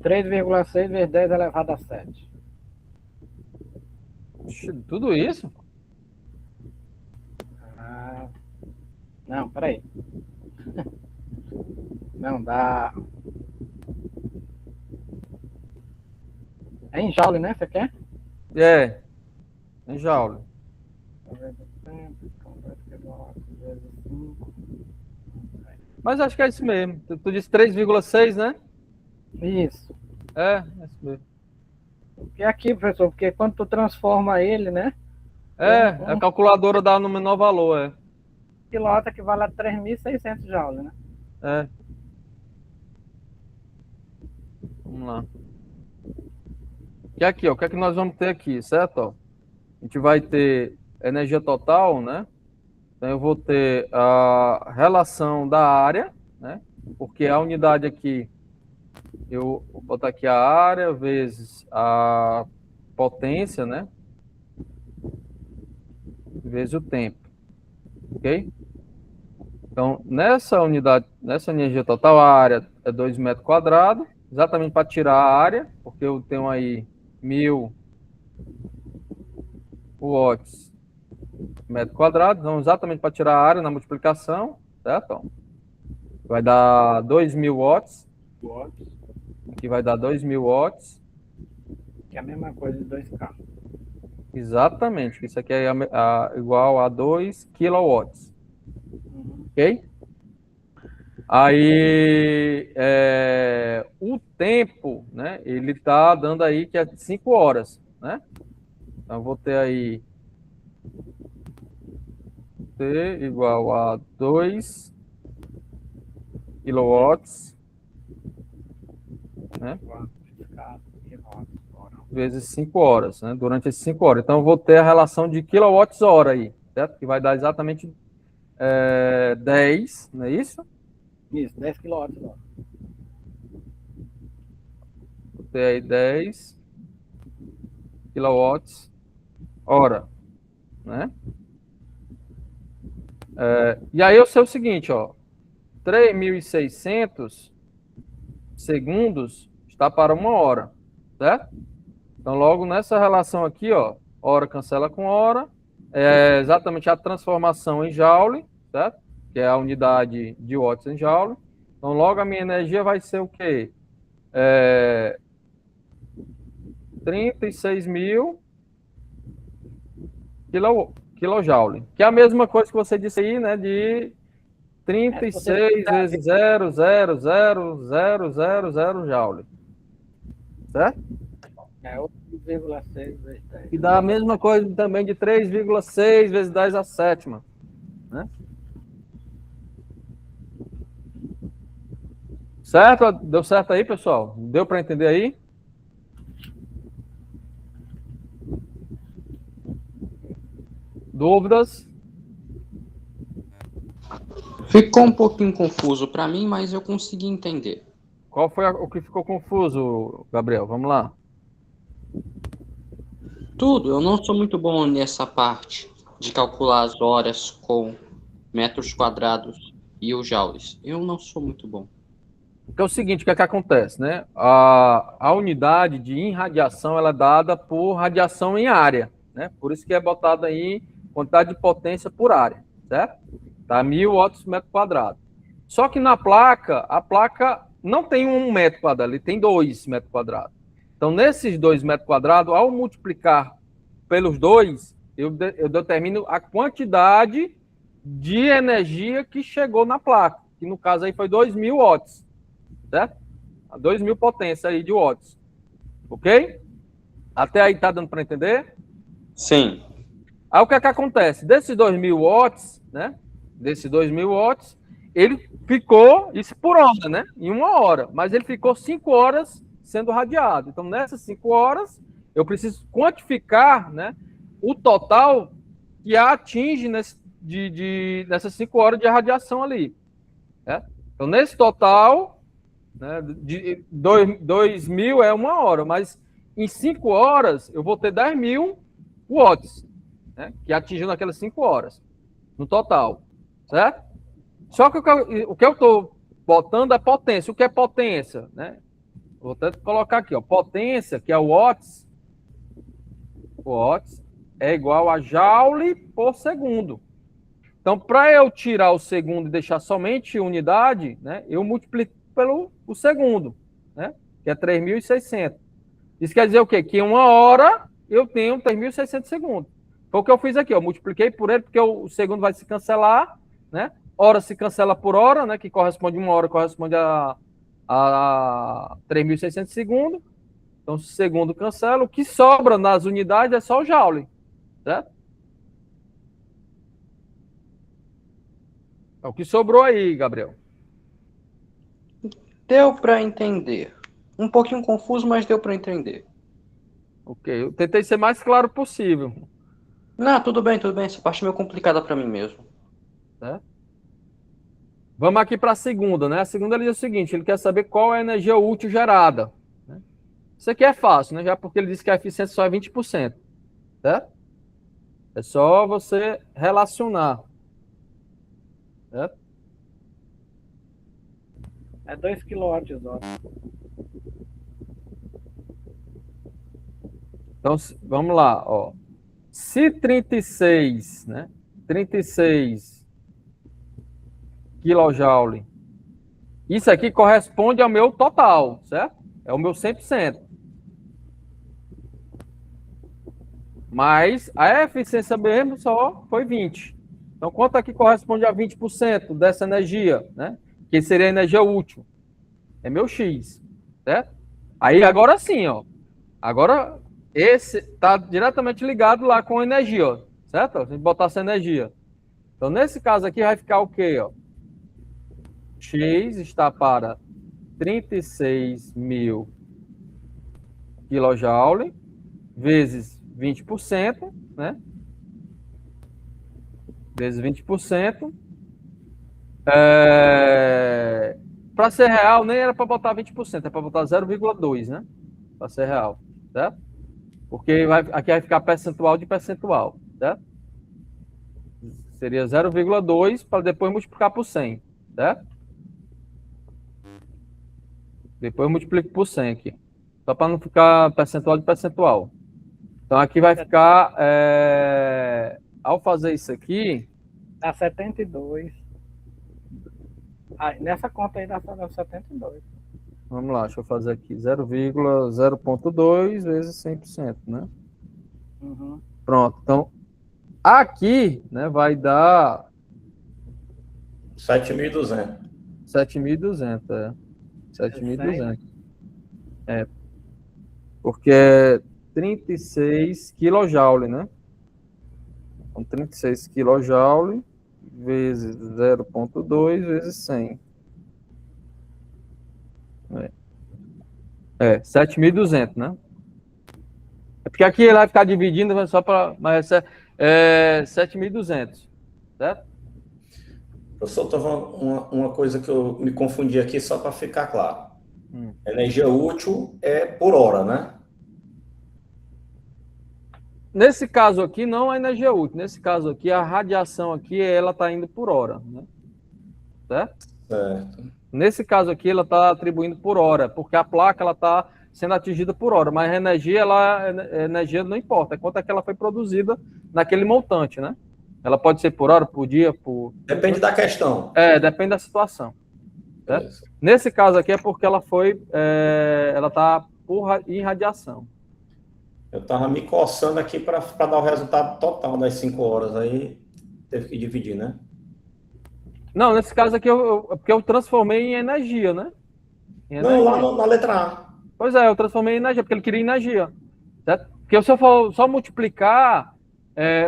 Três 3,6 vezes 10 elevado a 7. Tudo isso? Não, peraí. Não, dá... É em joule, né? Você quer? É, em joule. Mas acho que é isso mesmo. Tu disse 3,6, né? Isso. É isso mesmo. Porque aqui, professor, porque quando tu transforma ele, né? A calculadora dá no menor valor, é. Quilowatts equivale a 3.600 joules, né? É. Vamos lá. E aqui, ó, o que é que nós vamos ter aqui, certo? Ó, a gente vai ter energia total, né? Então eu vou ter a relação da área, né? Porque a unidade aqui, eu vou botar aqui a área vezes a potência, né? Vezes o tempo, ok? Então, nessa unidade, nessa energia total, a área é 2 metros quadrados, exatamente para tirar a área, porque eu tenho aí 1.000 watts metro quadrado, então exatamente para tirar a área na multiplicação, certo? Vai dar 2.000 watts. Aqui vai dar 2.000 watts. Que é a mesma coisa de 2K. Exatamente, isso aqui é igual a 2 kilowatts. Ok? Aí, o tempo, né? Ele está dando aí que é 5 horas, né? Então, eu vou ter aí T igual a 2 kilowatts, né? Vezes 5 horas, né? Durante esses 5 horas. Então, eu vou ter a relação de quilowatts-hora aí, certo? Que vai dar exatamente 10, não é isso? Isso, 10 quilowatts. Vou ter aí 10 quilowatts-hora, né? E aí eu sei o seguinte, ó, 3.600 segundos está para 1 hora, certo? Então, logo nessa relação aqui, ó, hora cancela com hora, é exatamente a transformação em joule, certo? Que é a unidade de watts em joule. Então, logo a minha energia vai ser o quê? 36.000 kilojoule, que é a mesma coisa que você disse aí, né, de 36 vezes 0,00000 joule, certo? É 8,6 vezes 10. E dá a mesma coisa também de 3,6 vezes 10 à sétima, né? Certo? Deu certo aí, pessoal? Deu para entender aí? Dúvidas? Ficou um pouquinho confuso para mim, mas eu consegui entender. Qual foi o que ficou confuso, Gabriel? Vamos lá. Tudo. Eu não sou muito bom nessa parte de calcular as horas com metros quadrados e os joules. Eu não sou muito bom. Porque é o seguinte, o que é que acontece, né? A unidade de irradiação ela é dada por radiação em área, né? Por isso que é botada aí quantidade de potência por área, certo? Tá 1.000 watts por metro quadrado. Só que na placa, a placa não tem 1 metro quadrado, ele tem 2 metros quadrados. Então, nesses 2 metros quadrados, ao multiplicar pelos 2, eu determino a quantidade de energia que chegou na placa, que no caso aí foi 2.000 watts, certo? 2.000 potência aí de watts. Ok? Até aí tá dando para entender? Sim. Aí o que é que acontece? Desses 2.000 watts, né? Desses 2.000 watts, ele ficou, isso por hora, né? Em 1 hora, mas ele ficou 5 horas sendo radiado. Então, nessas 5 horas, eu preciso quantificar, né, o total que atinge nessas 5 horas de radiação ali. Né? Então, nesse total, né, de 2.000 é 1 hora, mas em 5 horas eu vou ter 10.000 watts, né, que atingiu naquelas 5 horas, no total, certo? Só que o que eu estou botando é potência. O que é potência? Né? Vou até colocar aqui, ó, potência, que é o watts. Watts é igual a joule por segundo. Então, para eu tirar o segundo e deixar somente unidade, né, eu multiplico pelo o segundo, né, que é 3.600. Isso quer dizer o quê? Que em 1 hora eu tenho 3.600 segundos. Foi o que eu fiz aqui, eu multipliquei por ele, porque o segundo vai se cancelar, né? Hora se cancela por hora, né? Que corresponde 1 hora, corresponde a 3.600 segundos. Então, se o segundo cancela, o que sobra nas unidades é só o Joule, certo? É o que sobrou aí, Gabriel. Deu para entender. Um pouquinho confuso, mas deu para entender. Ok, eu tentei ser mais claro possível. Não, tudo bem, tudo bem. Essa parte é meio complicada para mim mesmo. Certo? Vamos aqui para a segunda, né? A segunda ele diz o seguinte, ele quer saber qual é a energia útil gerada. Né? Isso aqui é fácil, né? Já porque ele disse que a eficiência só é 20%. Certo? É só você relacionar. Certo? É 2 kWh. Então, vamos lá, ó. Se 36, né? 36 kJ, isso aqui corresponde ao meu total, certo? É o meu 100%. Mas a eficiência mesmo só foi 20. Então, quanto aqui corresponde a 20% dessa energia, né? Que seria a energia útil? É meu X, certo? Aí, agora sim, ó. Agora, esse está diretamente ligado lá com a energia, ó, certo? A gente botar essa energia. Então, nesse caso aqui, vai ficar o quê, ó? X está para 36.000 kJ vezes 20%, né? Vezes 20%. Para ser real, nem era para botar 20%, é para botar 0,2, né? Para ser real, certo? Porque aqui vai ficar percentual de percentual, certo? Seria 0,2 para depois multiplicar por 100, certo? Depois eu multiplico por 100 aqui. Só para não ficar percentual de percentual. Então aqui vai ficar... ao fazer isso aqui... Dá 72. Nessa conta aí dá 72. Vamos lá, deixa eu fazer aqui. 0,0.2 vezes 100%, né? Uhum. Pronto. Então, aqui, né, vai dar... 7.200. 7.200, é. 7.200. É. Porque é 36 kJ, né? Então, 36 kJ vezes 0,2 vezes 100. É 7.200, né? É porque aqui ele vai ficar dividindo, mas só para... Mas é 7.200, certo? Professor, estou falando uma coisa que eu me confundi aqui, só para ficar claro. Energia útil é por hora, né? Nesse caso aqui, não a energia útil. Nesse caso aqui, a radiação aqui, ela está indo por hora, né? Certo? Certo. Nesse caso aqui, ela está atribuindo por hora, porque a placa ela está sendo atingida por hora, mas a energia não importa, é quanto é que ela foi produzida naquele montante, né? Ela pode ser por hora, por dia, por... Depende da questão. Depende da situação. Certo? Nesse caso aqui é porque ela foi... ela está por irradiação. Eu estava me coçando aqui para dar o resultado total das 5 horas, aí teve que dividir, né? Não, nesse caso aqui, porque eu transformei em energia, né? Não, lá na letra A. Pois é, eu transformei em energia, porque ele queria energia. Certo? Porque se eu for só multiplicar,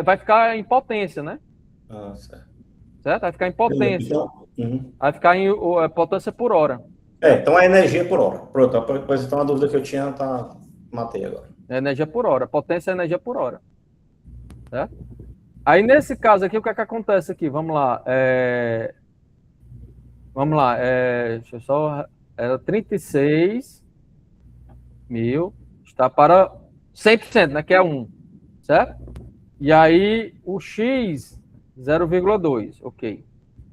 vai ficar em potência, né? Ah, certo. Certo? Vai ficar em potência. Então, vai ficar em potência por hora. Então é energia por hora. Pronto, depois então a dúvida que eu tinha, matei agora. É energia por hora. Potência é energia por hora. Certo? Aí, nesse caso aqui, o que é que acontece aqui? Vamos lá. Vamos lá. Deixa eu só... Era 36.000. Está para 100%, né? Que é 1. Certo? E aí, o X, 0,2. Ok.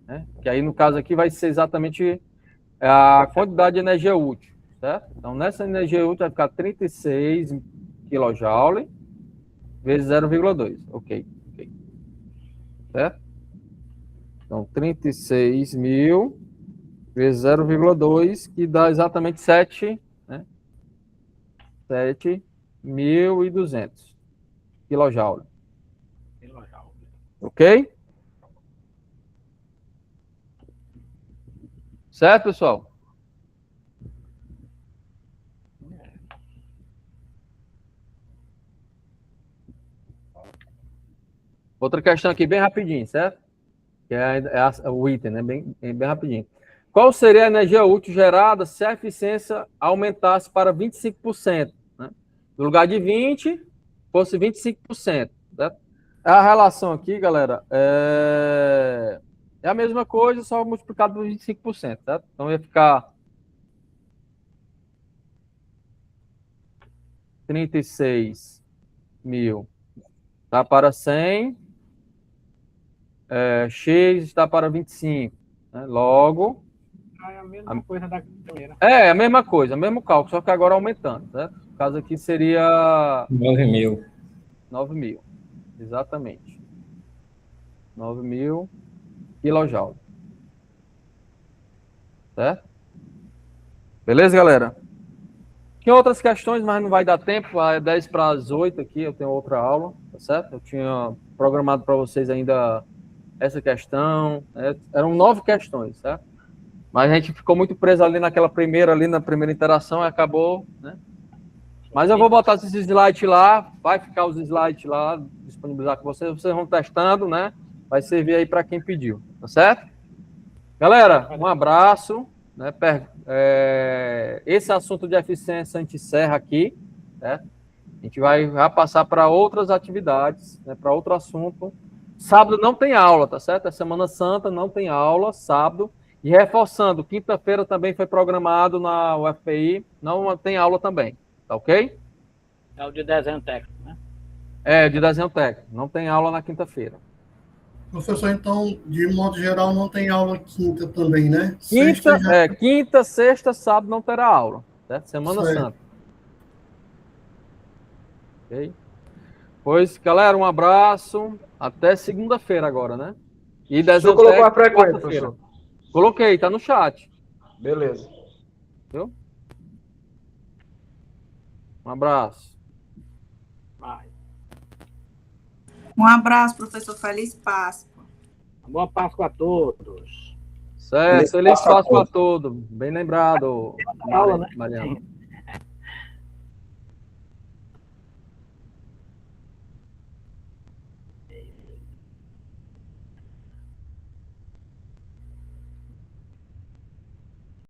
Né? Que aí, no caso aqui, vai ser exatamente a quantidade de energia útil. Certo? Então, nessa energia útil vai ficar 36 kJ vezes 0,2. Ok. Certo? Então, 36 mil vezes 0,2, que dá exatamente 7, né? 7.200 kJ. Ok? Certo, pessoal? Outra questão aqui, bem rapidinho, certo? Que é o item, né? Bem rapidinho. Qual seria a energia útil gerada se a eficiência aumentasse para 25%? Né? No lugar de 20%, fosse 25%. Certo? A relação aqui, galera, é a mesma coisa, só multiplicado por 25%. Certo? Então ia ficar 36 mil está para 100, X está para 25. Né? Logo... É a mesma coisa da primeira. É a mesma coisa, mesmo cálculo, só que agora aumentando. Certo? No caso aqui seria... 9.000. 9.000, exatamente. 9.000 kJ. Certo? Beleza, galera? Tinha outras questões, mas não vai dar tempo. É 10 para as 8 aqui, eu tenho outra aula, tá certo? Eu tinha programado para vocês ainda essa questão. Né? Eram 9 questões, certo? Mas a gente ficou muito preso ali na primeira interação e acabou, né? Mas eu vou botar esses slides lá, vai ficar os slides lá, disponibilizar com vocês vão testando, né? Vai servir aí para quem pediu, tá certo? Galera, um abraço, né? Esse assunto de eficiência a gente encerra aqui, certo? A gente vai passar para outras atividades, né? Para outro assunto. Sábado não tem aula, tá certo? É Semana Santa, não tem aula, sábado. E reforçando, quinta-feira também foi programado na UFPI, não tem aula também, tá ok? É o de desenho técnico, né? É, de desenho técnico, não tem aula na quinta-feira. Professor, então, de modo geral, não tem aula quinta também, né? Quinta, sexta, sábado não terá aula, certo? Semana Santa. Ok? Pois, galera, um abraço, até segunda-feira agora, né? E desenho colocou a frequência, professor? Coloquei, tá no chat. Beleza. Viu? Um abraço. Vai. Um abraço, professor. Feliz Páscoa. Boa Páscoa a todos. Certo, feliz Páscoa a todos. Bem lembrado, aula, né? Mariana.